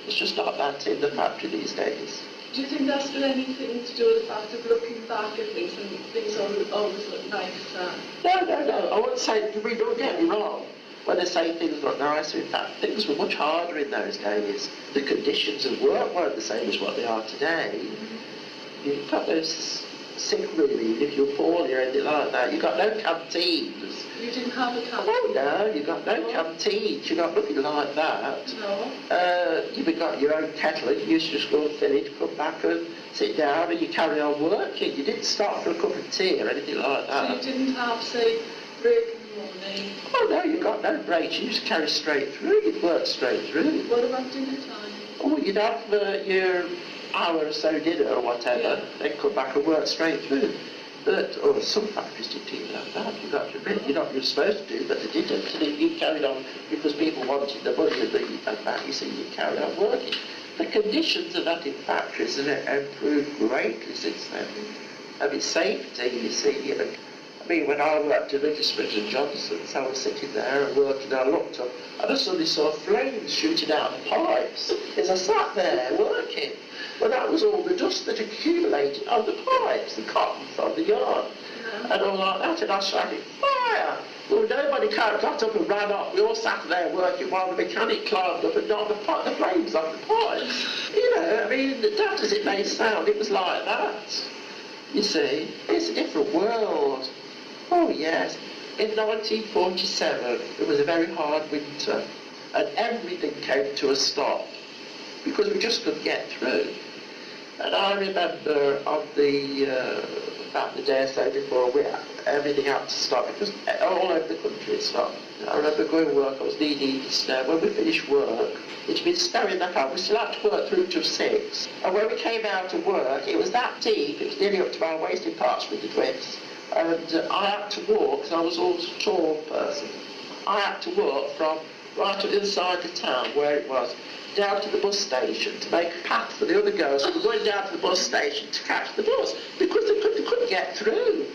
It's just not that in the factory these days. Do you think that's got anything to do with the fact of looking back at things and things always look nicer? No. I wouldn't say, don't get me wrong. When I say things look nicer, in fact, things were much harder in those days. The conditions of work weren't the same as what they are today. You've got no sick room, even if you're poorly or anything like that. You've got no canteens. You didn't have a canteen? Oh no, you've got no canteens. You've got nothing like that. No. You've got your own kettle and you used to just go and fill it, come back and sit down and you carry on working. You didn't stop for a cup of tea or anything like that. So you didn't have, say, break in the morning? Oh no, you got no breaks. You just carry straight through. You'd work straight through. What about dinner time? Oh, you'd have your hour or so dinner or whatever, then come back and work straight through. But some factories didn't even have that. You've got to admit, you're supposed to do, but they didn't. And you carried on because people wanted the money and bring it back. You see, you carried on working. The conditions of that in factories have improved greatly since then. I mean, safety, you see, I mean, when I worked at Smith and Johnson's, I was sitting there and working, and I looked up, and I suddenly saw flames shooting out of the pipes as I sat there working. Well, that was all the dust that accumulated on the pipes, the cotton from the yarn, and all like that, and I shouted, fire! Well, nobody got up and ran off. We all sat there working while the mechanic climbed up and knocked the flames off the pipes. You know, I mean, daft as it may sound, it was like that. You see, it's a different world. Oh, yes. In 1947, it was a very hard winter, and everything came to a stop because we just couldn't get through. And I remember on about the day or so before, everything had to stop because all over the country it stopped. I remember going to work, I was knee-deep in snow. When we finished work, it had been snowing that hard, we still had to work through till 6. And when we came out to work, it was that deep, it was nearly up to my waist in parts with the drifts. And I had to walk, because I was always a tall person, I had to walk from right to the other side of the town, where it was, down to the bus station to make a path for the other girls who were going down to the bus station to catch the bus, because they couldn't get through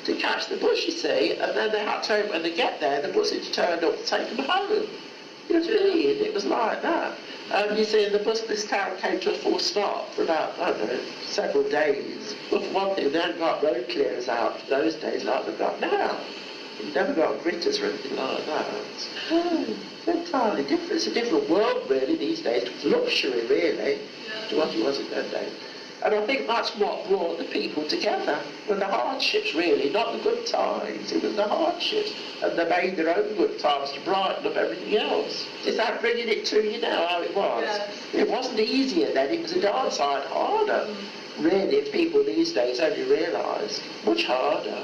to catch the bus, you see, and then they had to, when they get there, the bus had turned up to take them home. You know what I mean? It was like that. You see, this town came to a full stop for about, I don't know, several days. But for one thing, they hadn't got road clearers out those days like they've got now. You never got gritters or anything like that. Oh, it's entirely different. It's a different world, really, these days. It's luxury, really, to what it was in those days. And I think that's what brought the people together, were the hardships, really, not the good times. It was the hardships. And they made their own good times to brighten up everything else. Is that bringing it to you now, how it was? Yes. It wasn't easier then, it was a darn sight harder. Really, if people these days only realised, much harder.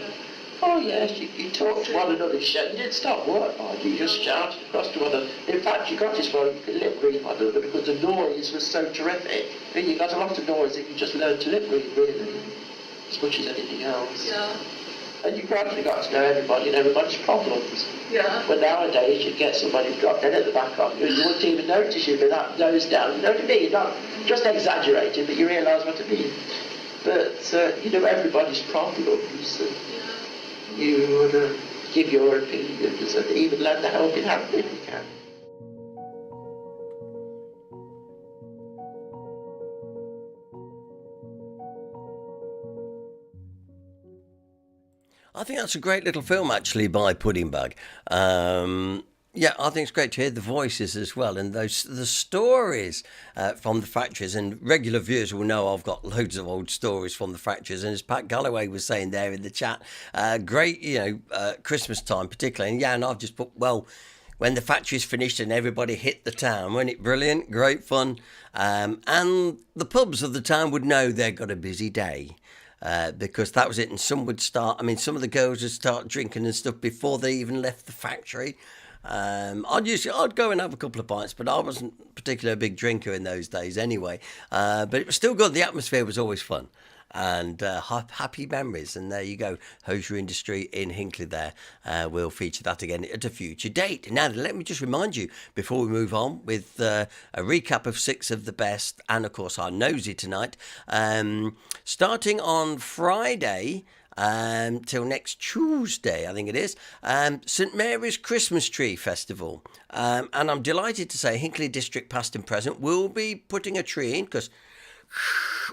Oh yes, you talked to one another, you didn't stop work, mind you just shouted across to one another. In fact, you got as well, you could lip read one another because the noise was so terrific. And you got a lot of noise that you just learned to lip read, really, as much as anything else. Yeah. And you gradually got to know everybody and everybody's problems. Yeah. But nowadays, you'd get somebody drop dead at the back of you, and you wouldn't even notice you with that nose down. You know what I mean? Not just exaggerating, but you realise what I mean. But, you know, everybody's problems. And, you would give your opinions and even lend a helping hand if you can. I think that's a great little film, actually, by Pudding Bag. Yeah, I think it's great to hear the voices as well, and the stories from the factories. And regular viewers will know I've got loads of old stories from the factories. And as Pat Galloway was saying there in the chat, great, Christmas time particularly. And yeah, and I've just put, well, when the factories finished and everybody hit the town, wasn't it brilliant? Great fun. And the pubs of the town would know they've got a busy day. Because that was it, and some would start. I mean, some of the girls would start drinking and stuff before they even left the factory. I'd go and have a couple of pints, but I wasn't particularly a big drinker in those days anyway. But it was still good. The atmosphere was always fun, and happy memories. And there you go, hosiery industry in Hinckley. There, we'll feature that again at a future date. Now, let me just remind you before we move on with a recap of 6 of the best, and of course our Noseh tonight, starting on Friday. Till next Tuesday, I think it is, St Mary's Christmas Tree Festival. And I'm delighted to say Hinckley District past and present will be putting a tree in, because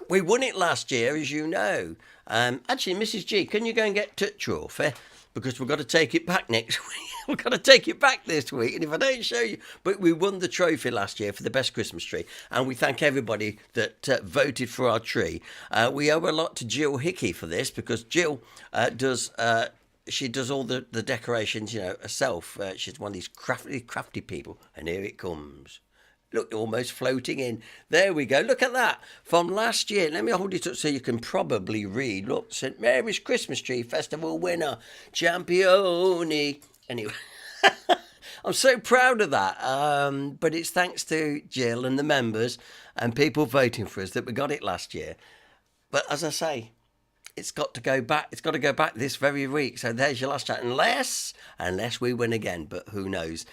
we won it last year, as you know. Actually, Mrs G, can you go and get the trophy? Because we've got to take it back next week. We've got to take it back this week. And if I don't show you... But we won the trophy last year for the best Christmas tree. And we thank everybody that voted for our tree. We owe a lot to Jill Hickey for this, because Jill does all the decorations, herself. She's one of these crafty people. And here it comes. Look, almost floating in. There we go. Look at that. From last year. Let me hold it up so you can probably read. Look, St Mary's Christmas Tree Festival winner. Champione. Anyway, I'm so proud of that. But it's thanks to Jill and the members and people voting for us that we got it last year. But as I say, it's got to go back. It's got to go back this very week. So there's your last chat. Unless we win again, but who knows?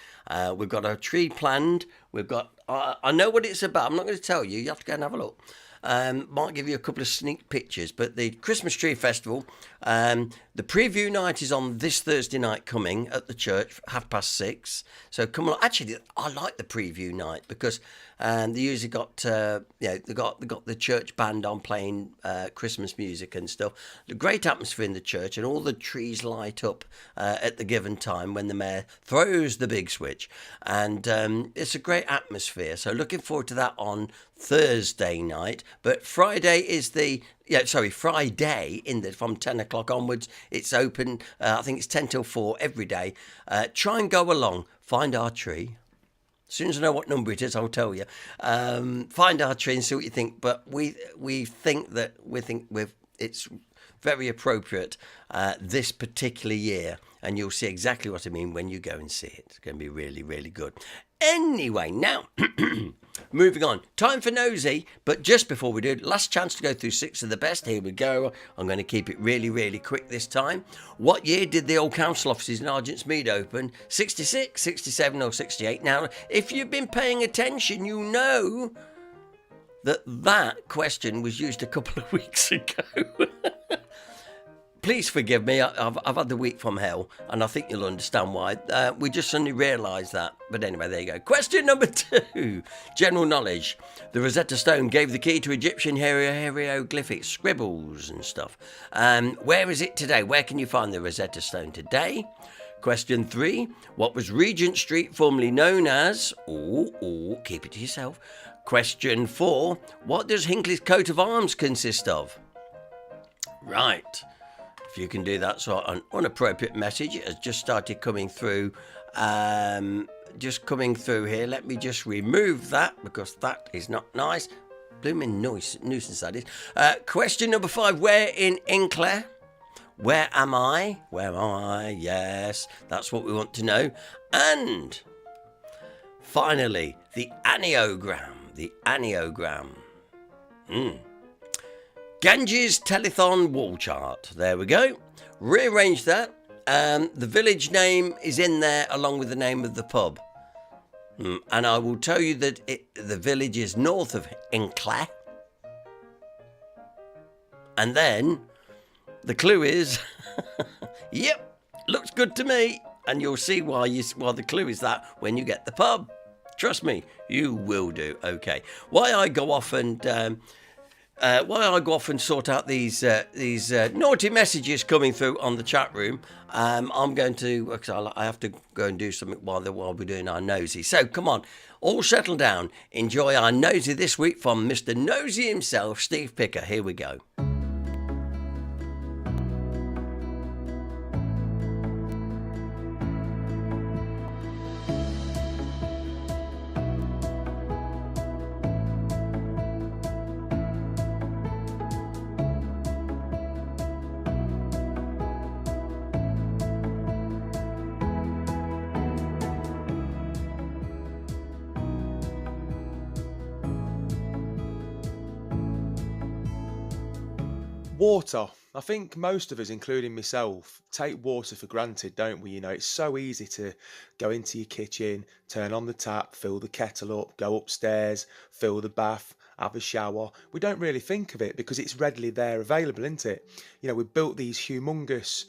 We've got a tree planned. We've got. I know what it's about. I'm not going to tell you. You have to go and have a look. Might give you a couple of sneak pictures, but the Christmas Tree Festival, the preview night is on this Thursday night coming at the church, 6:30. So come on. Actually, I like the preview night because they usually got, they got the church band on playing Christmas music and stuff. The great atmosphere in the church, and all the trees light up at the given time when the mayor throws the big switch, and it's a great atmosphere. So looking forward to that on Thursday night. But Friday is Friday from 10 o'clock onwards. It's open. I think it's 10 till 4 every day. Try and go along. Find our tree. As soon as I know what number it is, I'll tell you. Find our tree and see what you think. But we think it's very appropriate this particular year, and you'll see exactly what I mean when you go and see it. It's going to be really, really good. Anyway, now moving on. Time for Nosey, but just before we do, last chance to go through 6 of the best. Here we go. I'm going to keep it really, really quick this time. What year did the old council offices in Argent's Mead open? 66, 67 or 68? Now, if you've been paying attention, you know that question was used a couple of weeks ago. Please forgive me, I've had the week from hell, and I think you'll understand why. We just suddenly realised that. But anyway, there you go. Question number 2. General knowledge. The Rosetta Stone gave the key to Egyptian hieroglyphic scribbles and stuff. Where is it today? Where can you find the Rosetta Stone today? Question 3. What was Regent Street formerly known as? Keep it to yourself. Question 4. What does Hinckley's coat of arms consist of? Right. If you can do that, so an unappropriate message has just started coming through. Here. Let me just remove that because that is not nice. Blooming nuisance that is. Question number 5. Where in Hinckley? Where am I? Where am I? Yes, that's what we want to know. And finally, the aniogram. The aniogram. Ganges Telethon wall chart. There we go. Rearrange that. The village name is in there along with the name of the pub. And I will tell you that the village is north of Hinckley. And then the clue is, yep, looks good to me. And you'll see why the clue is that when you get the pub. Trust me, you will do. Okay. Why I go off and sort out these naughty messages coming through on the chat room. I'm going to, because I have to go and do something while we're doing our nosy. So come on, all settle down. Enjoy our nosy this week from Mr. Nosy himself, Steve Picker. Here we go. Water. I think most of us, including myself, take water for granted, don't we? You know, it's so easy to go into your kitchen, turn on the tap, fill the kettle up, go upstairs, fill the bath, have a shower. We don't really think of it because it's readily there available, isn't it? You know, we've built these humongous,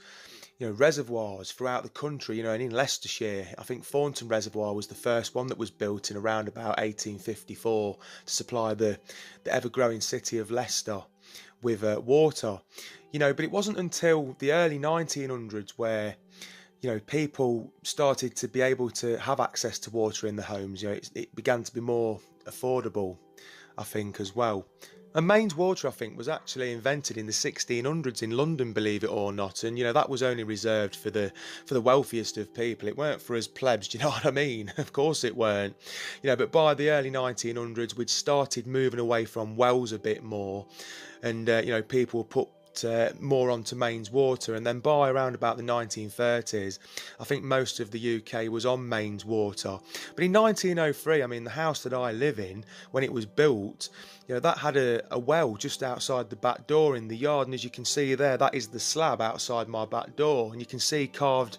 reservoirs throughout the country, and in Leicestershire, I think Thornton Reservoir was the first one that was built in around about 1854 to supply the ever-growing city of Leicester with water, but it wasn't until the early 1900s where, people started to be able to have access to water in the homes. It began to be more affordable, I think, as well. And mains water, I think, was actually invented in the 1600s in London, believe it or not. And, that was only reserved for the wealthiest of people. It weren't for us plebs, do you know what I mean? Of course it weren't. But by the early 1900s, we'd started moving away from wells a bit more. And, people put more onto mains water, and then by around about the 1930s, I think most of the UK was on mains water. But in 1903, the house that I live in, when it was built, that had a well just outside the back door in the yard, and as you can see there, that is the slab outside my back door, and you can see carved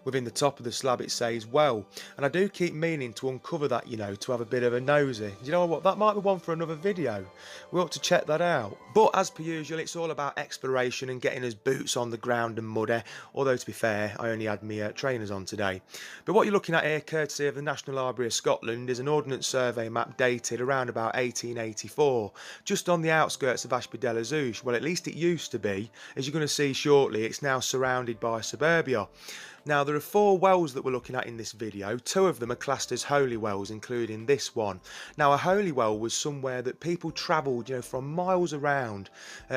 within the top of the slab it says well, and I do keep meaning to uncover that, you know, to have a bit of a nosy. You know what, that might be one for another video. We ought to check that out. But as per usual, it's all about exploration and getting us boots on the ground and muddy, although to be fair, I only had my trainers on today. But what you're looking at here, courtesy of the National Library of Scotland, is an Ordnance Survey map dated around about 1884, just on the outskirts of Ashby-de-la-Zouch. Well, at least it used to be. As you're going to see shortly, it's now surrounded by suburbia. Now, there are 4 wells that we're looking at in this video. 2 of them are classed as holy wells, including this one. Now, a holy well was somewhere that people travelled, you know, from miles around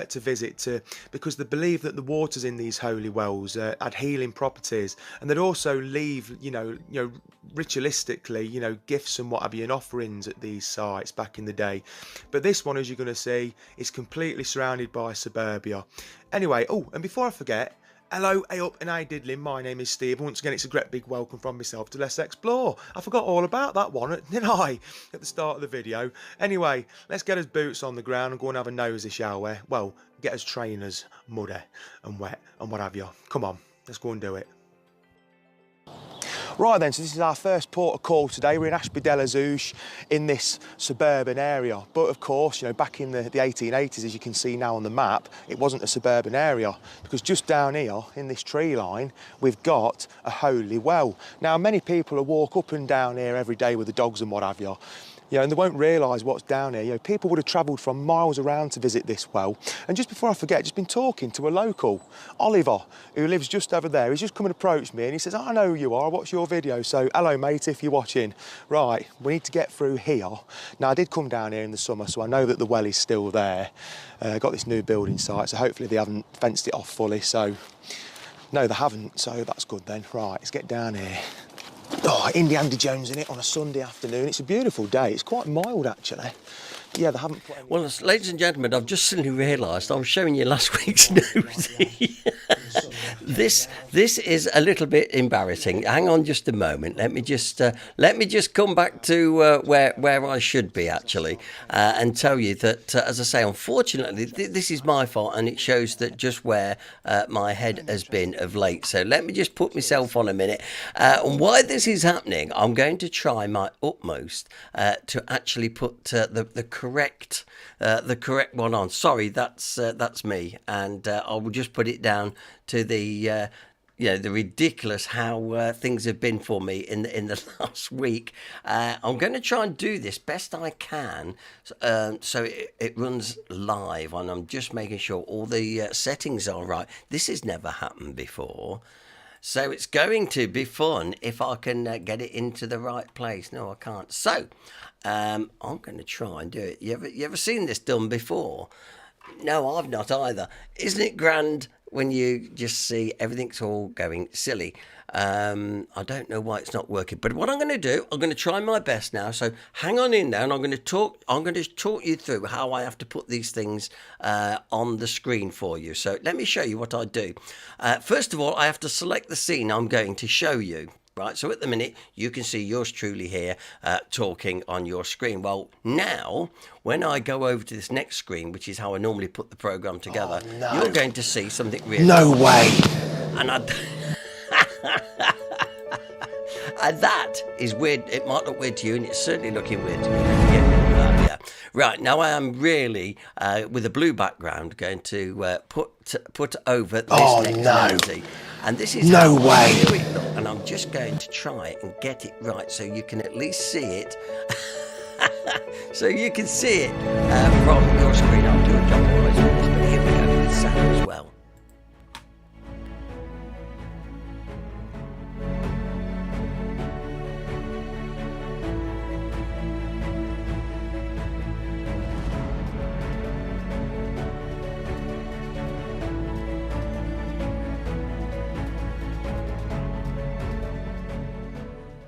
to visit, because they believed that the waters in these holy wells had healing properties, and they'd also leave, you know, ritualistically, you know, gifts and what have you, and offerings at these sites back in the day. But this one, as you're going to see, is completely surrounded by suburbia. Anyway, oh, and before I forget, hello, hey up and hey diddling, my name is Steve. Once again, it's a great big welcome from myself to Let's Explore. I forgot all about that one, didn't I, at the start of the video? Anyway, let's get us boots on the ground and go and have a nosy, shall we? Well, get us trainers muddy and wet and what have you. Come on, let's go and do it. Right then, so this is our first port of call today. We're in Ashby-de-la-Zouch in this suburban area. But of course, you know, back in the 1880s, as you can see now on the map, it wasn't a suburban area, because just down here in this tree line, we've got a holy well. Now, many people will walk up and down here every day with the dogs and what have you. You know, and they won't realise what's down here. You know, people would have travelled from miles around to visit this well. And just before I forget, just been talking to a local, Oliver, who lives just over there. He's just come and approached me and he says, I know who you are, what's your video? So, hello mate, if you're watching. Right, we need to get through here. Now, I did come down here in the summer, so I know that the well is still there. Got this new building site, so hopefully they haven't fenced it off fully. So, no, they haven't, so that's good then. Right, let's get down here. Oh, Indiana Jones in it on a Sunday afternoon. It's a beautiful day. It's quite mild, actually. Yeah, they haven't put any... Well, ladies and gentlemen, I've just suddenly realised I was showing you last week's nosy. This is a little bit embarrassing. Hang on just a moment. Let me just come back to where I should be actually, and tell you that as I say, unfortunately, this is my fault, and it shows that just where my head has been of late. So let me just put myself on a minute. And while this is happening, I'm going to try my utmost to actually put the correct one on. Sorry, that's me, and I will just put it down to the the ridiculous how things have been for me in the last week. I'm going to try and do this best I can, so it runs live, and I'm just making sure all the settings are right. This has never happened before. So it's going to be fun if I can get it into the right place. No, I can't. So I'm going to try and do it. You ever seen this done before? No, I've not either. Isn't it grand when you just see everything's all going silly? I don't know why it's not working, but what I'm going to do, I'm going to try my best now. So hang on in there, and I'm going to talk you through how I have to put these things on the screen for you. So let me show you what I do. First of all, I have to select the scene I'm going to show you. Right, so at the minute, you can see yours truly here talking on your screen. Well, now, when I go over to this next screen, which is how I normally put the programme together, you're going to see something really... No way! And and that is weird. It might look weird to you, and it's certainly looking weird to me. Yeah. Right, now I am really, with a blue background, going to put over this next melody. And this is how I do it, look. And I'm just going to try and get it right so you can at least see it. So you can see it from your screen. I'll do a job with this, but here we go with sound as well.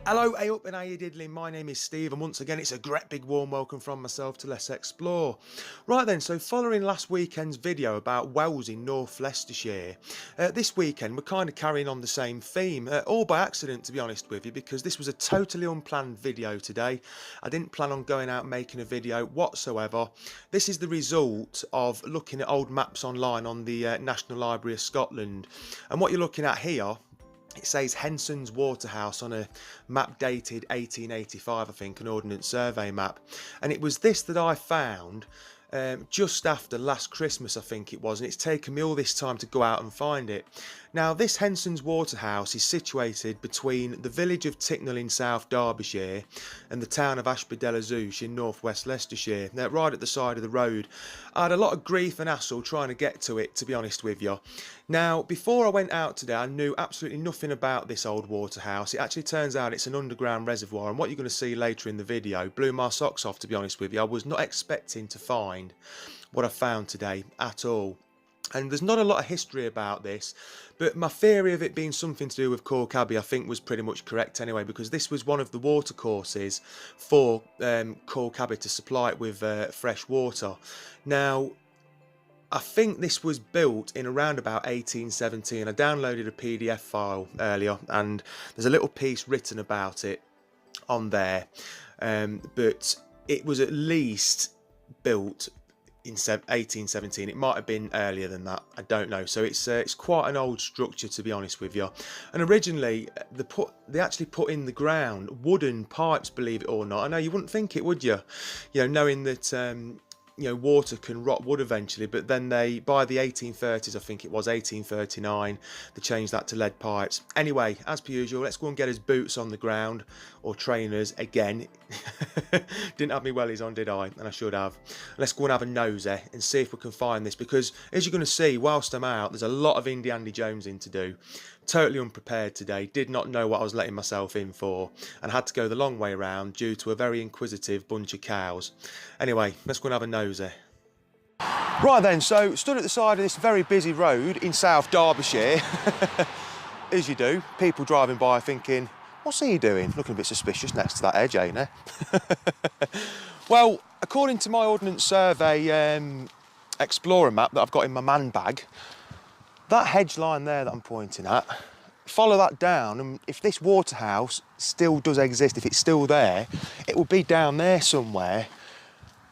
Hello, hey up and how you diddling? My name is Steve, and once again it's a great big warm welcome from myself to Let's Explore. Right then, so following last weekend's video about wells in North Leicestershire, this weekend we're kind of carrying on the same theme, all by accident to be honest with you, because this was a totally unplanned video today. I didn't plan on going out making a video whatsoever. This is the result of looking at old maps online on the National Library of Scotland, and what you're looking at here it says Henson's Waterhouse on a map dated 1885, I think, an Ordnance Survey map. And it was this that I found just after last Christmas, I think it was, and it's taken me all this time to go out and find it. Now, this Henson's Waterhouse is situated between the village of Ticknell in South Derbyshire and the town of Ashby-de-la-Zouch in northwest Leicestershire. Now, right at the side of the road. I had a lot of grief and hassle trying to get to it, to be honest with you. Now, before I went out today, I knew absolutely nothing about this old waterhouse. It actually turns out it's an underground reservoir, and what you're going to see later in the video blew my socks off, to be honest with you. I was not expecting to find what I found today at all. And there's not a lot of history about this, but my theory of it being something to do with Cork Abbey I think was pretty much correct anyway, because this was one of the water courses for Cork Abbey to supply it with fresh water. Now, I think this was built in around about 1817. I downloaded a PDF file earlier and there's a little piece written about it on there, but it was at least built in 1817. It might have been earlier than that, I don't know. So it's quite an old structure, to be honest with you. And originally they actually put in the ground wooden pipes, believe it or not. I know you wouldn't think it, would you? You know, knowing that you know, water can rot wood eventually, but then they, by the 1830s, I think it was 1839, they changed that to lead pipes. Anyway, as per usual, let's go and get his boots on the ground, or trainers again. Didn't have my wellies on, did I? And I should have. Let's go and have a nosey and see if we can find this, because as you're going to see whilst I'm out, there's a lot of Andy Jones in to do. Totally unprepared today, did not know what I was letting myself in for, and had to go the long way around due to a very inquisitive bunch of cows. Anyway, let's go and have a nosey. Right then, so stood at the side of this very busy road in South Derbyshire, as you do, people driving by thinking, what's he doing? Looking a bit suspicious next to that edge, ain't he? Well, according to my Ordnance Survey Explorer map that I've got in my man bag, that hedge line there that I'm pointing at, follow that down, and if this waterhouse still does exist, if it's still there, it will be down there somewhere.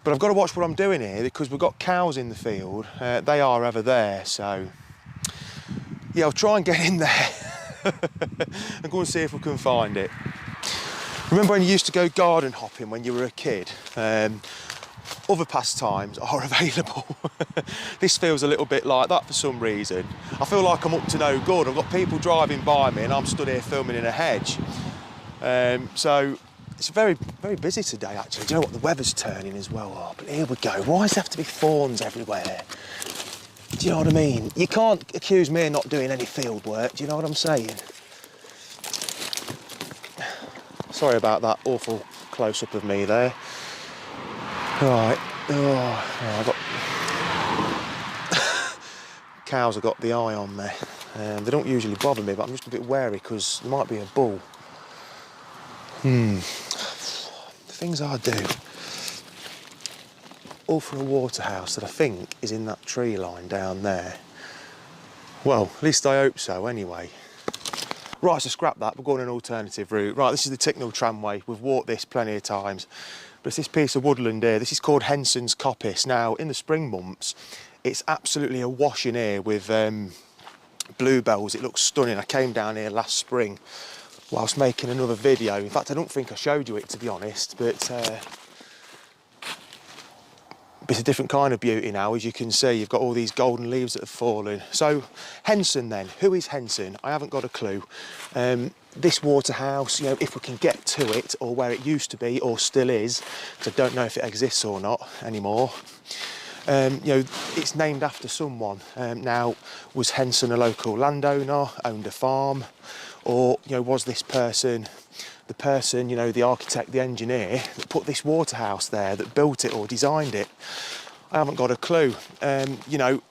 But I've got to watch what I'm doing here, because we've got cows in the field. They are ever there, so yeah, I'll try and get in there and go and see if we can find it. Remember when you used to go garden hopping when you were a kid? Other pastimes are available. This feels a little bit like that for some reason. I feel like I'm up to no good. I've got people driving by me and I'm stood here filming in a hedge. So it's very, very busy today, actually. Do you know what? The weather's turning as well. Oh, but here we go. Why does there have to be thorns everywhere? Do you know what I mean? You can't accuse me of not doing any field work. Do you know what I'm saying? Sorry about that awful close-up of me there. Right, I got cows have got the eye on me. They don't usually bother me, but I'm just a bit wary because there might be a bull. The things I do, all for a waterhouse that I think is in that tree line down there. Well, at least I hope so anyway. Right, so scrap that, we're going an alternative route. Right, this is the Ticknell tramway. We've walked this plenty of times. But it's this piece of woodland here. This is called Henson's Coppice. Now, in the spring months, it's absolutely awash in here with bluebells. It looks stunning. I came down here last spring whilst making another video. In fact, I don't think I showed you it, to be honest, but it's a different kind of beauty now. As you can see, you've got all these golden leaves that have fallen. So, Henson then. Who is Henson? I haven't got a clue. This waterhouse, you know, if we can get to it, or where it used to be, or still is, because I don't know if it exists or not anymore. You know, it's named after someone. Now, was Henson a local landowner, owned a farm, or, you know, was this person the person, you know, the architect, the engineer that put this waterhouse there, that built it or designed it? I haven't got a clue. You know,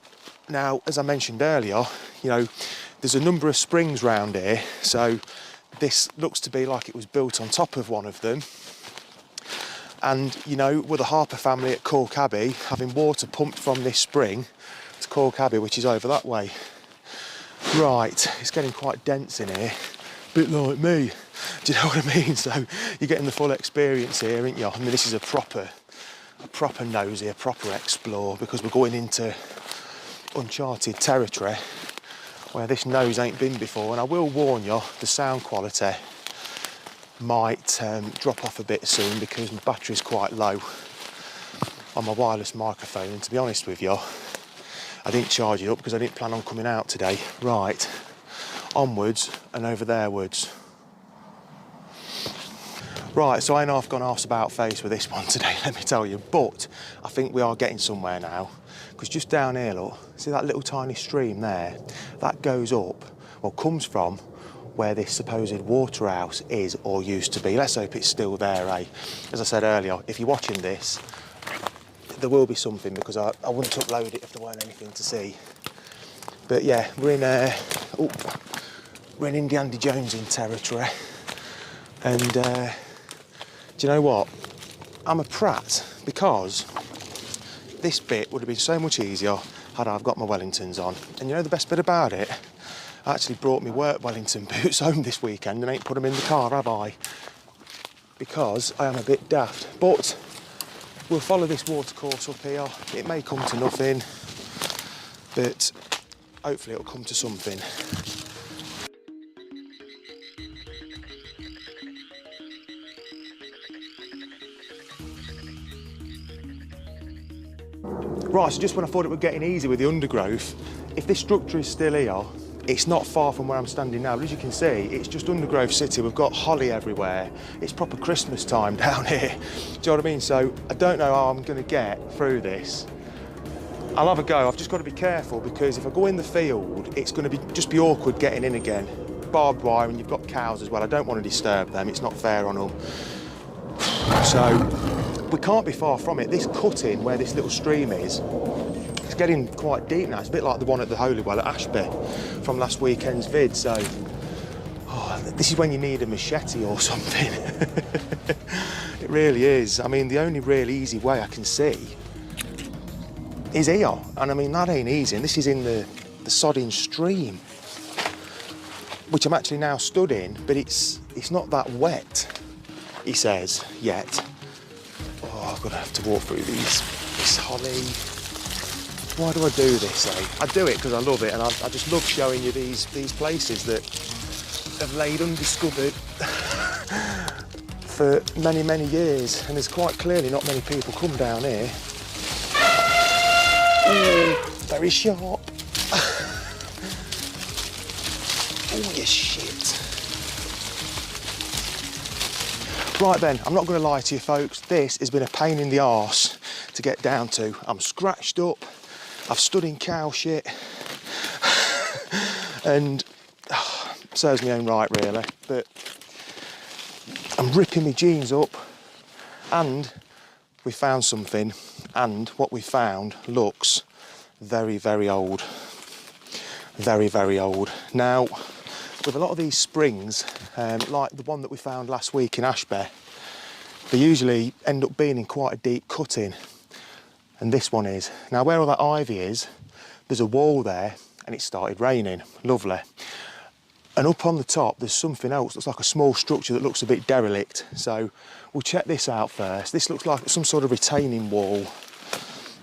now, as I mentioned earlier, you know, there's a number of springs round here, so this looks to be like it was built on top of one of them. And, you know, with the Harper family at Cork Abbey having water pumped from this spring to Cork Abbey, which is over that way. Right, it's getting quite dense in here, a bit like me. Do you know what I mean? So you're getting the full experience here, aren't you? I mean, this is a proper nosy, a proper explore, because we're going into uncharted territory. where this nose ain't been before, and I will warn you, the sound quality might drop off a bit soon because my battery's quite low on my wireless microphone, and to be honest with you, I didn't charge it up because I didn't plan on coming out today. Right, onwards and over therewards. Right, so I know I've gone half about face with this one today, let me tell you, but I think we are getting somewhere now, because just down here, look, see that little tiny stream there? That goes up, or comes from where this supposed water house is or used to be. Let's hope it's still there, eh? As I said earlier, if you're watching this, there will be something, because I wouldn't upload it if there weren't anything to see. But yeah, we're in Indiana Jones in territory, and do you know what? I'm a prat, because this bit would have been so much easier had I got my Wellingtons on. And you know the best bit about it? I actually brought my work Wellington boots home this weekend and ain't put them in the car, have I? Because I am a bit daft. But we'll follow this watercourse up here. It may come to nothing, but hopefully it'll come to something. Right, so just when I thought it was getting easy with the undergrowth, if this structure is still here, it's not far from where I'm standing now, but as you can see, it's just undergrowth city. We've got holly everywhere. It's proper Christmas time down here. Do you know what I mean? So I don't know how I'm going to get through this. I'll have a go. I've just got to be careful, because if I go in the field, it's going to just be awkward getting in again. Barbed wire, and you've got cows as well. I don't want to disturb them. It's not fair on them. So we can't be far from it. This cutting where this little stream is, it's getting quite deep now. It's a bit like the one at the Holywell at Ashby from last weekend's vid. So this is when you need a machete or something. It really is. I mean, the only real easy way I can see is here. And I mean, that ain't easy. And this is in the sodding stream, which I'm actually now stood in, but it's not that wet, he says, yet. Oh, I'm gonna have to walk through this holly. Why do I do this, eh? I do it because I love it, and I just love showing you these places that have laid undiscovered for many, many years, and there's quite clearly not many people come down here. Very sharp. Oh, you shit. Right then, I'm not going to lie to you folks, this has been a pain in the arse to get down to. I'm scratched up, I've stood in cow shit, and serves me own right really, but I'm ripping my jeans up, and we found something, and what we found looks very, very old. Very, very old. Now, with a lot of these springs, like the one that we found last week in Ashby, they usually end up being in quite a deep cutting, and this one is. Now, where all that ivy is, there's a wall there, and it started raining. Lovely. And up on the top, there's something else. Looks like a small structure that looks a bit derelict. So we'll check this out first. This looks like some sort of retaining wall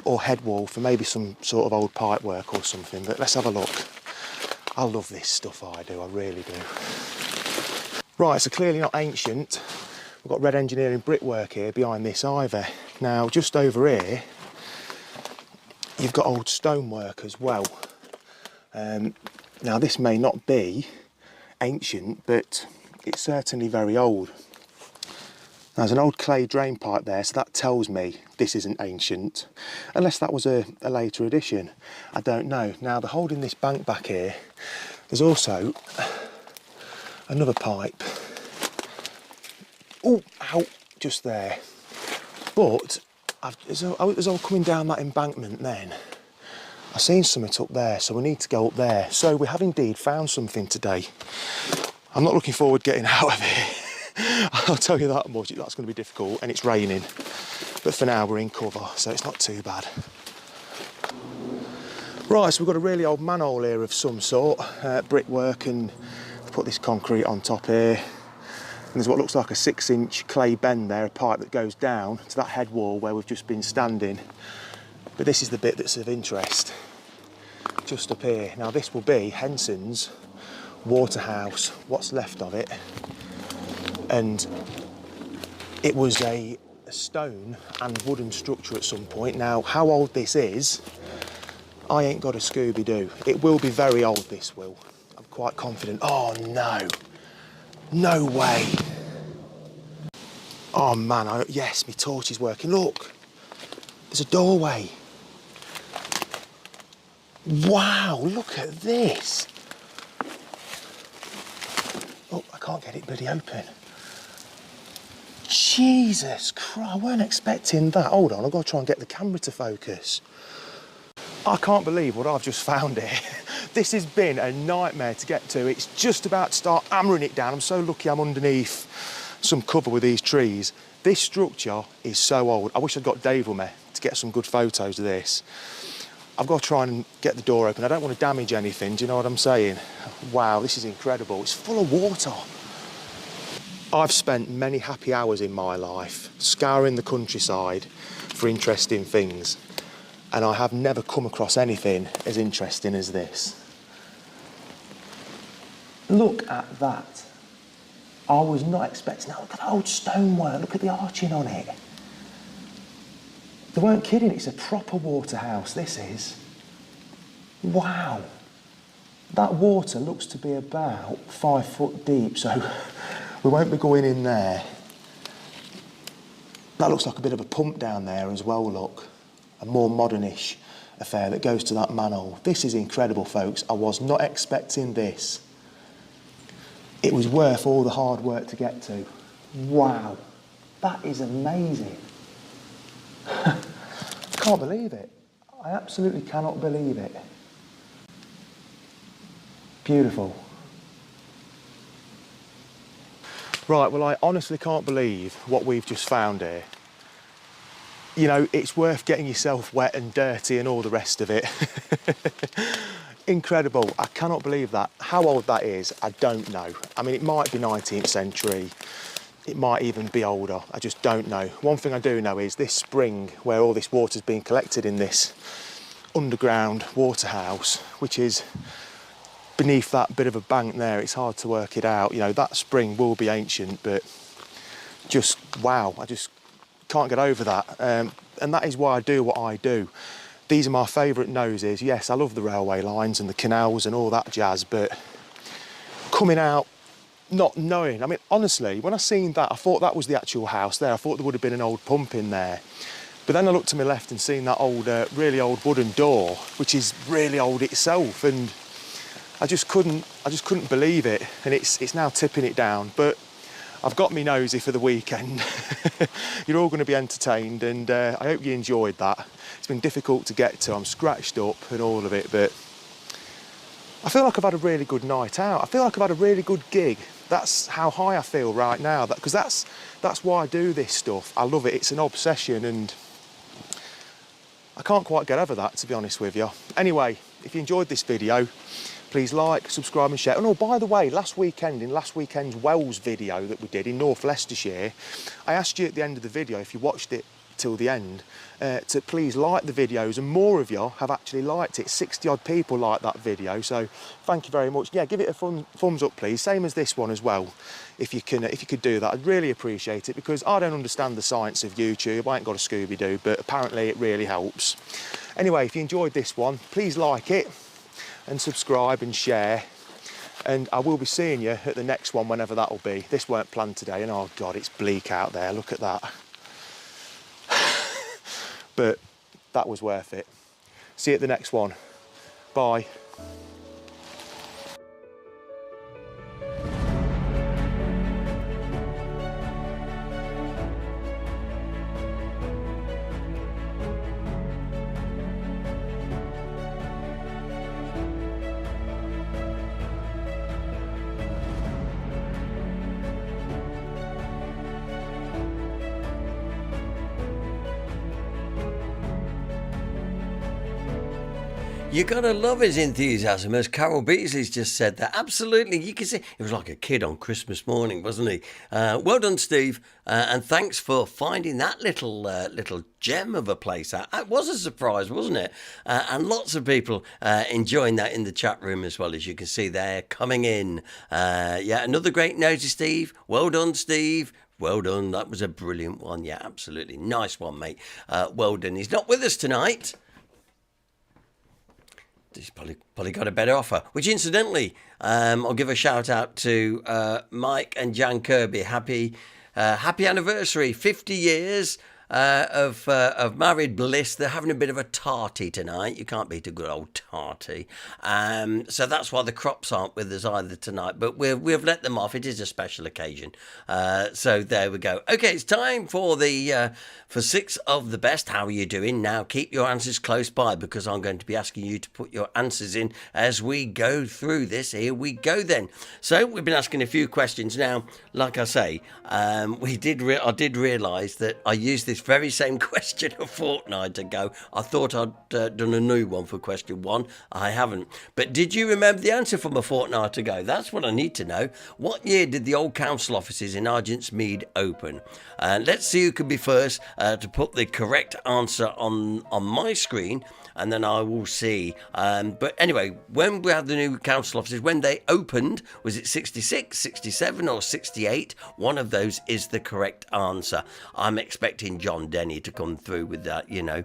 or head wall for maybe some sort of old pipe work or something, but let's have a look. I love this stuff, I do, I really do. Right, so clearly not ancient. We've got red engineering brickwork here behind this ivy. Now, just over here, you've got old stonework as well. Now, this may not be ancient, but it's certainly very old. Now, there's an old clay drain pipe there, so that tells me this isn't ancient, unless that was a later addition. I don't know. Now, they're holding this bank back here. There's also another pipe. Oh, ow, just there. But as I was all coming down that embankment then, I've seen something up there, so we need to go up there. So we have indeed found something today. I'm not looking forward to getting out of here. I'll tell you that much, that's going to be difficult, and it's raining. But for now, we're in cover, so it's not too bad. Right, so we've got a really old manhole here of some sort, brickwork, and put this concrete on top here. And there's what looks like a 6-inch clay bend there, a pipe that goes down to that head wall where we've just been standing. But this is the bit that's of interest. just up here. Now this will be Henson's waterhouse, what's left of it. And it was a stone and wooden structure at some point. Now, how old this is, I ain't got a Scooby-Doo. It will be very old, this will. I'm quite confident. Oh, no. No way. Oh, man, yes, my torch is working. Look, there's a doorway. Wow, look at this. Oh, I can't get it bloody open. Jesus Christ, I weren't expecting that. Hold on, I've got to try and get the camera to focus. I can't believe what I've just found here. This has been a nightmare to get to. It's just about to start hammering it down. I'm so lucky I'm underneath some cover with these trees. This structure is so old. I wish I'd got Dave with me to get some good photos of this. I've got to try and get the door open. I don't want to damage anything, do you know what I'm saying? Wow, this is incredible. It's full of water. I've spent many happy hours in my life scouring the countryside for interesting things, and I have never come across anything as interesting as this. Look at that. I was not expecting that. Look at the old stonework, look at the arching on it. They weren't kidding, it's a proper waterhouse, this is. Wow. That water looks to be about 5 foot deep, so we won't be going in there. That looks like a bit of a pump down there as well, look. A more modernish affair that goes to that manhole. This is incredible, folks. I was not expecting this. It was worth all the hard work to get to. Wow. That is amazing. I can't believe it. I absolutely cannot believe it. Beautiful. Right, well, I honestly can't believe what we've just found here. You know, it's worth getting yourself wet and dirty and all the rest of it. Incredible. I cannot believe that. How old that is, I don't know. I mean, it might be 19th century. It might even be older. I just don't know. One thing I do know is this spring where all this water's been collected in this underground waterhouse, which is beneath that bit of a bank there. It's hard to work it out. You know, that spring will be ancient, but just, wow, I just can't get over that. And that is why I do what I do. These are my favourite noses. Yes, I love the railway lines and the canals and all that jazz, but coming out not knowing, I mean, honestly, when I seen that, I thought that was the actual house there. I thought there would have been an old pump in there. But then I looked to my left and seen that old, really old wooden door, which is really old itself, and I just couldn't believe it. And it's now tipping it down. But I've got me nosy for the weekend. You're all going to be entertained, and I hope you enjoyed that. It's been difficult to get to. I'm scratched up and all of it, but I feel like I've had a really good night out. I feel like I've had a really good gig. That's how high I feel right now. Because that's why I do this stuff. I love it. It's an obsession, and I can't quite get over that, to be honest with you. Anyway, if you enjoyed this video, please like, subscribe and share. And oh, by the way, last weekend's Wells video that we did in North Leicestershire, I asked you at the end of the video, if you watched it till the end, to please like the videos, and more of you have actually liked it. 60 odd people liked that video, so thank you very much. Yeah, give it a thumbs up, please. Same as this one as well, if you could do that. I'd really appreciate it, because I don't understand the science of YouTube. I ain't got a Scooby-Doo, but apparently it really helps. Anyway, if you enjoyed this one, please like it and subscribe and share, and I will be seeing you at the next one, whenever that'll be. This weren't planned today, and oh God, it's bleak out there. Look at that. But that was worth it. See you at the next one. Bye. You gotta love his enthusiasm, as Carol Beasley's just said that. Absolutely, you can see it was like a kid on Christmas morning, wasn't he? Well done, Steve, and thanks for finding that little gem of a place. That was a surprise, wasn't it? And lots of people enjoying that in the chat room as well, as you can see there coming in. Yeah, another great Noseh, Steve. Well done, Steve. Well done. That was a brilliant one. Yeah, absolutely. Nice one, mate. Well done. He's not with us tonight. He's probably got a better offer. Which, incidentally, I'll give a shout out to Mike and Jan Kirby. Happy anniversary, 50 years of married bliss. They're having a bit of a tarty tonight. You can't beat a good old tarty. So that's why the crops aren't with us either tonight. But we've let them off. It is a special occasion. So there we go. Okay, it's time for the for 6 of the best. How are you doing? Now keep your answers close by, because I'm going to be asking you to put your answers in as we go through this. Here we go then. So we've been asking a few questions now. Like I say, I did realise that I used this very same question a fortnight ago. I thought I'd done a new one for question 1. I haven't. But did you remember the answer from a fortnight ago? That's what I need to know. What year did the old council offices in Argents Mead open? Let's see who can be first to put the correct answer on my screen, and then I will see. But anyway, when we had the new council offices, when they opened, was it 66, 67 or 68? One of those is the correct answer. I'm expecting John Denny to come through with that, you know.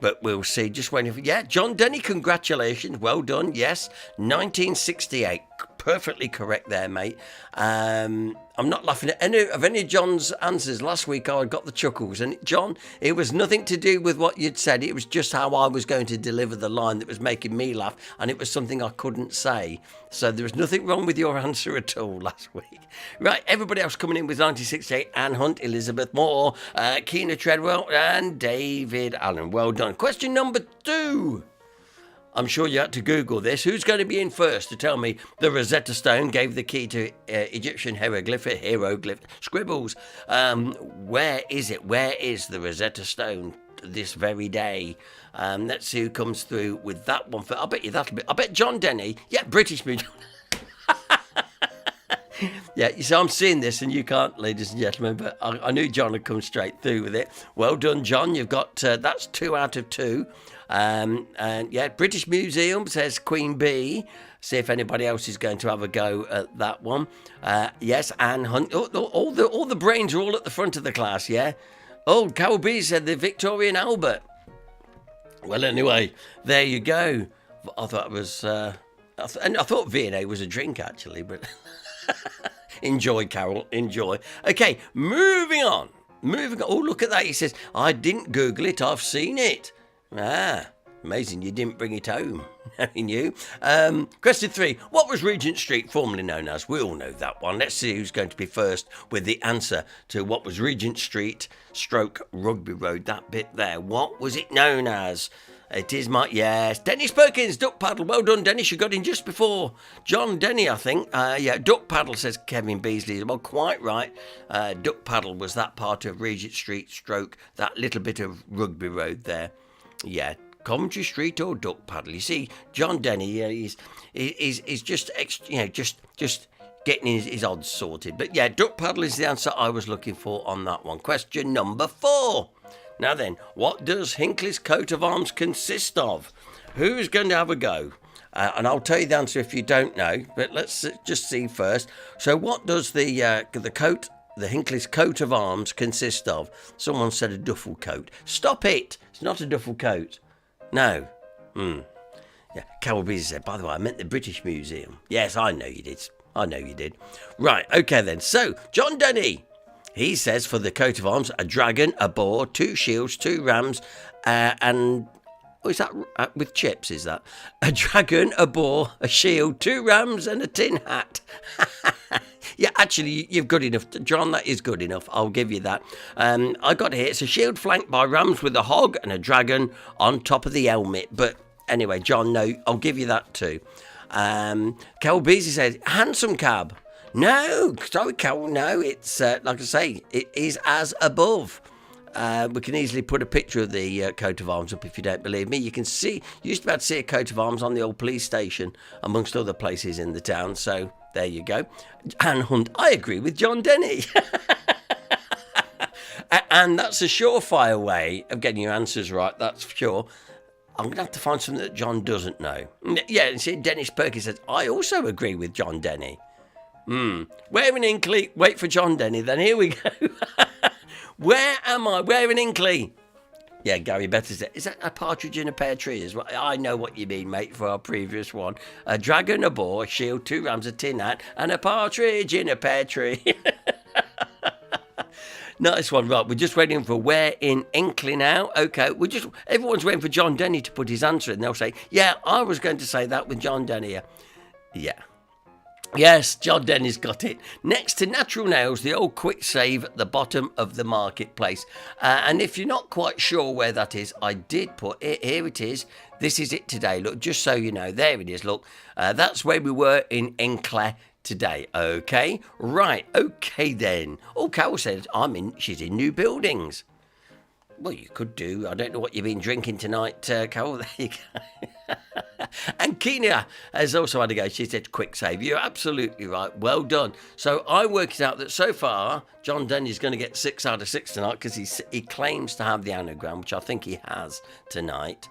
But we'll see. Just waiting for... Yeah, John Denny, congratulations. Well done. Yes, 1968. Perfectly correct there, mate. I'm not laughing at any of John's answers. Last week I got the chuckles. And John, it was nothing to do with what you'd said. It was just how I was going to deliver the line that was making me laugh. And it was something I couldn't say. So there was nothing wrong with your answer at all last week. Right, everybody else coming in with 1968. Anne Hunt, Elizabeth Moore, Keena Treadwell and David Allen. Well done. Question number 2. I'm sure you had to Google this. Who's going to be in first to tell me the Rosetta Stone gave the key to Egyptian hieroglyph scribbles? Where is it? Where is the Rosetta Stone this very day? Let's see who comes through with that one. I bet you that'll be... I bet John Denny. Yeah, British Museum. Yeah, you see, I'm seeing this and you can't, ladies and gentlemen, but I knew John would come straight through with it. Well done, John. You've got... that's 2 out of 2. And yeah, British Museum says Queen Bee. See if anybody else is going to have a go at that one. Yes, Anne Hunt. All the brains are all at the front of the class, yeah? Oh, Carol B said the Victorian Albert. Well, anyway, there you go. I thought it was... I thought V&A was a drink, actually, but... Enjoy, Carol, enjoy. Okay, moving on. Oh, look at that. He says, I didn't Google it, I've seen it. Amazing you didn't bring it home. Knowing you. Question 3. What was Regent Street formerly known as? We all know that one. Let's see who's going to be first with the answer to what was Regent Street / Rugby Road. That bit there. What was it known as? It is my... Yes. Dennis Perkins, duck paddle. Well done, Dennis. You got in just before John Denny, I think. Yeah, duck paddle, says Kevin Beasley. Well, quite right. Duck paddle was that part of Regent Street / that little bit of Rugby Road there. Yeah, Coventry Street or duck paddle. You see, John Denny, he's just just getting his odds sorted. But yeah, duck paddle is the answer I was looking for on that one. Question number 4. Now then, what does Hinckley's coat of arms consist of? Who's going to have a go? And I'll tell you the answer if you don't know. But let's just see first. So, what does the Hinckley's coat of arms consist of? Someone said a duffel coat. Stop it! It's not a duffel coat. No. Yeah, Carol Beasley said, by the way, I meant the British Museum. Yes, I know you did. Right, okay then. So, John Denny. He says for the coat of arms, a dragon, a boar, 2 shields, 2 rams, and... Oh, is that with chips, is that? A dragon, a boar, a shield, 2 rams and a tin hat. Yeah, actually, you're good enough. John, that is good enough. I'll give you that. I got here, it's a shield flanked by rams with a hog and a dragon on top of the helmet. But anyway, John, no, I'll give you that too. Kel Beasley says, hansom cab. No, sorry, Kel, no, it's, like I say, it is as above. We can easily put a picture of the coat of arms up if you don't believe me. You can see, you used to be able to see a coat of arms on the old police station, amongst other places in the town. So there you go. Anne Hunt, I agree with John Denny. And that's a surefire way of getting your answers right, that's for sure. I'm going to have to find something that John doesn't know. Yeah, see, Dennis Perkins says, I also agree with John Denny. Where in Hinckley? Wait for John Denny, then here we go. Where am I? Where in Hinckley? Yeah, Gary Better said, is that a partridge in a pear tree? Well, I know what you mean, mate, for our previous one. A dragon, a boar, a shield, 2 rams, a tin hat, and a partridge in a pear tree. Nice one. Right, we're just waiting for where in Hinckley now. Okay, everyone's waiting for John Denny to put his answer in. They'll say, yeah, I was going to say that with John Denny. Yeah. Yes, John Denny's got it. Next to Natural Nails, the old quick save at the bottom of the marketplace. And if you're not quite sure where that is, I did put it. Here it is. This is it today. Look, just so you know. There it is. Look, that's where we were in Hinckley today. Okay, right. Okay then. Oh, Carol said she's in new buildings. Well, you could do. I don't know what you've been drinking tonight, Carol. There you go. And Kenia has also had a go. She said, quick save. You're absolutely right. Well done. So I worked out that so far, John Denny's going to get 6 out of 6 tonight because he claims to have the anagram, which I think he has tonight.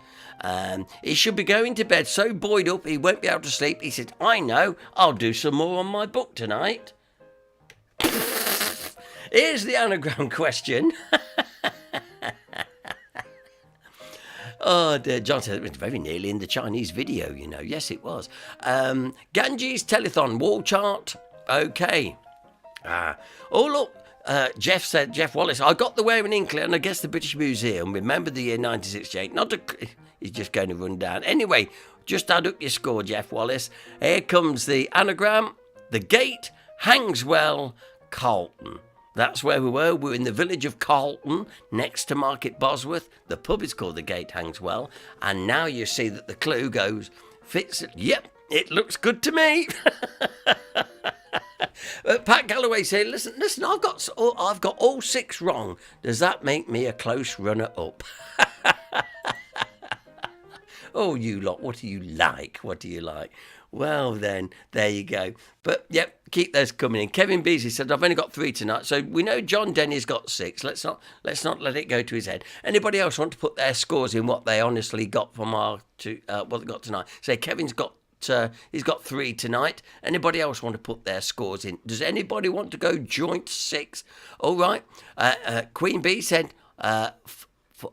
He should be going to bed so buoyed up he won't be able to sleep. He said, I know. I'll do some more on my book tonight. Here's the anagram question. Oh, dear. John said it was very nearly in the Chinese video, you know. Yes, it was. Ganges Telethon wall chart. Okay. Oh, look. Jeff Wallace, I got the Where in Hinckley and I guess the British Museum. Remember the year 1968. He's just going to run down. Anyway, just add up your score, Jeff Wallace. Here comes the anagram. The Gate, Hangswell, Carlton. That's where we were. We're in the village of Carlton, next to Market Bosworth. The pub is called the Gate Hangswell. And now you see that the clue goes, fits it. Yep, it looks good to me. Pat Galloway said, listen, I've got all 6 wrong. Does that make me a close runner-up? Oh, you lot, what do you like? What do you like? Well, then, there you go. But, yep, keep those coming in. Kevin Beasley said, I've only got 3 tonight. So we know John Denny's got 6. Let's not let it go to his head. Anybody else want to put their scores in what they honestly got from what they got tonight? Say, Kevin's got, he's got 3 tonight. Anybody else want to put their scores in? Does anybody want to go joint 6? All right. Queen Bee said, I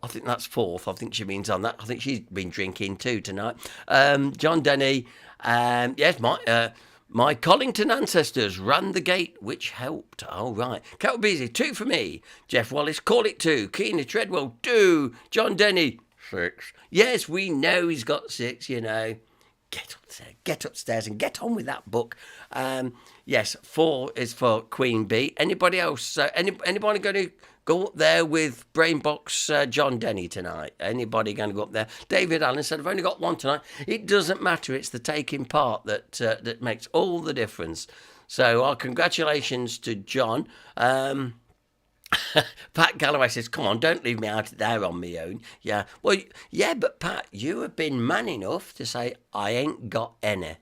think that's 4th. I think she means on that. I think she's been drinking too tonight. John Denny, yes, my Collington ancestors ran the gate, which helped. All right. Carol Beasley, 2 for me. Jeff Wallace, call it 2. Keena Treadwell, 2. John Denny, 6. Yes, we know he's got 6, you know. Get upstairs and get on with that book. Yes, 4 is for Queen Bee. Anybody else? Anybody going to go up there with Brainbox John Denny tonight? Anybody going to go up there? David Allen said, I've only got 1 tonight. It doesn't matter. It's the taking part that makes all the difference. So our congratulations to John. Pat Galloway says, come on, don't leave me out there on my own. Yeah, well, yeah, but Pat, you have been man enough to say, I ain't got any.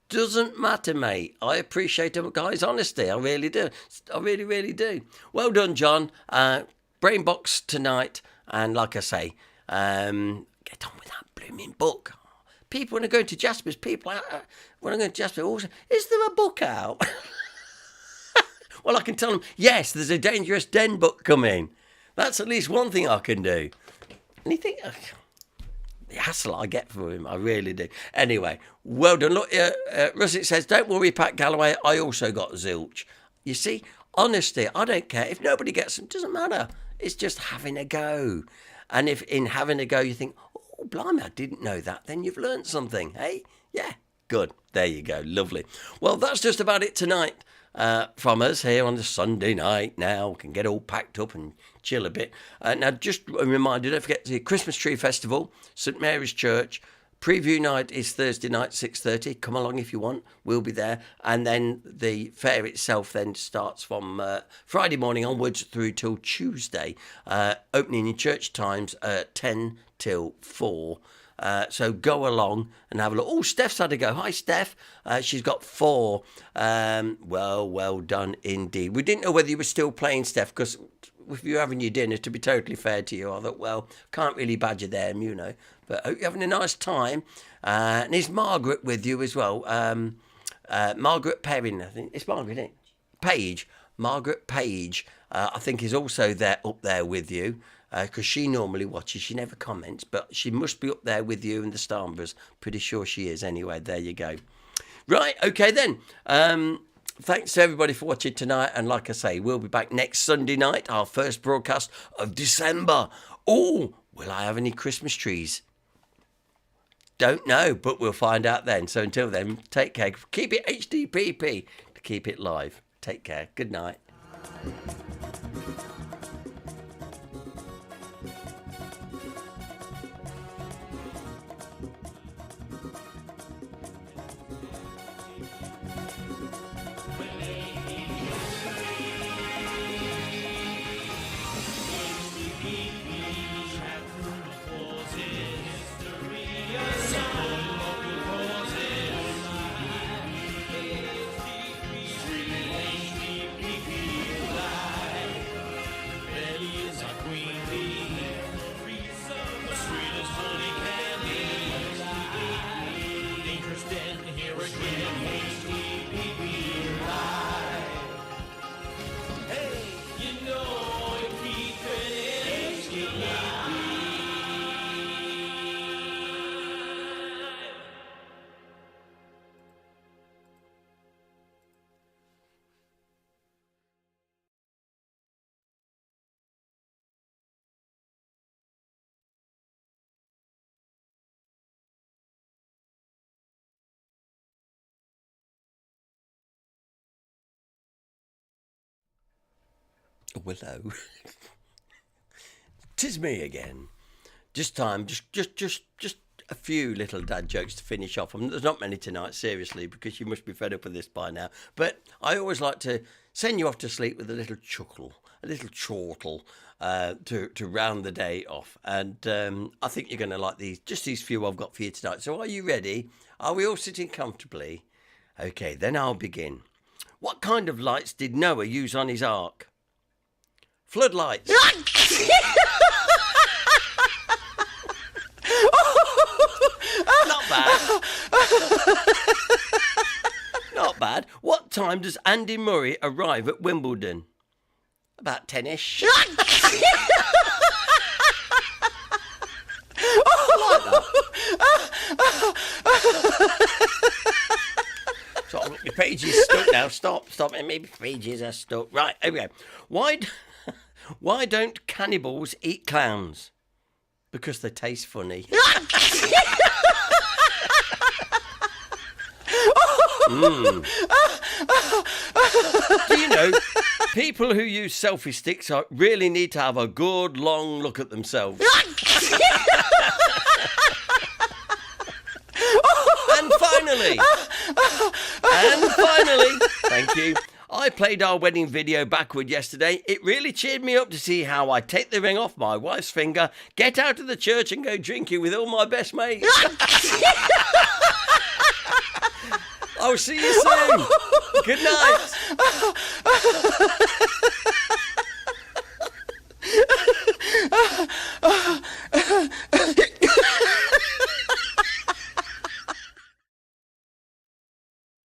Doesn't matter, mate. I appreciate a guy's honesty. I really do. I really, really do. Well done, John. Brainbox tonight. And like I say, get on with that blooming book. People, when I go to Jasper's, when I go to Jasper's, also, is there a book out? Well, I can tell them, yes, there's a Dangerous Den book coming. That's at least one thing I can do. And you think, the hassle I get for him, I really do. Anyway, well done. Look, Russet says, don't worry, Pat Galloway, I also got zilch. You see, honesty, I don't care. If nobody gets them, doesn't matter. It's just having a go. And if in having a go you think, oh, blimey, I didn't know that, then you've learned something, hey? Yeah, good. There you go. Lovely. Well, that's just about it tonight. From us here on the Sunday night now. We can get all packed up and chill a bit. Now, just a reminder, don't forget the Christmas Tree Festival, St Mary's Church, Preview night is Thursday night, 6:30. Come along if you want. We'll be there. And then the fair itself then starts from Friday morning onwards through till Tuesday. Opening in church times 10 till 4. So go along and have a look. Oh, Steph's had a go. Hi, Steph. She's got 4. Well done indeed. We didn't know whether you were still playing, Steph, because if you're having your dinner, to be totally fair to you, I thought, well, can't really badger them, you know. But I hope you're having a nice time. And is Margaret with you as well? Margaret Perrin, I think. It's Margaret, isn't it? Page. Margaret Page, I think, is also up there with you. Because she normally watches, she never comments, but she must be up there with you and the Starnboroughs. Pretty sure she is anyway. There you go. Right, okay then. Thanks to everybody for watching tonight. And like I say, we'll be back next Sunday night, our first broadcast of December. Oh, will I have any Christmas trees? Don't know, but we'll find out then. So until then, take care. Keep it HDPP to keep it live. Take care. Good night. Willow. 'Tis me again. Just a few little dad jokes to finish off. There's not many tonight, seriously, because you must be fed up with this by now. But I always like to send you off to sleep with a little chuckle, a little chortle, to round the day off. And I think you're going to like these few I've got for you tonight. So are you ready? Are we all sitting comfortably? Okay, then I'll begin. What kind of lights did Noah use on his ark? Floodlights. Not bad. Not bad. What time does Andy Murray arrive at Wimbledon? About 10ish. So your page is stuck now. Stop. Maybe pages are stuck. Right, okay. Why don't cannibals eat clowns? Because they taste funny. Do you know, people who use selfie sticks really need to have a good long look at themselves. And finally, thank you. I played our wedding video backward yesterday. It really cheered me up to see how I take the ring off my wife's finger, get out of the church and go drinking with all my best mates. I'll see you soon. Good night.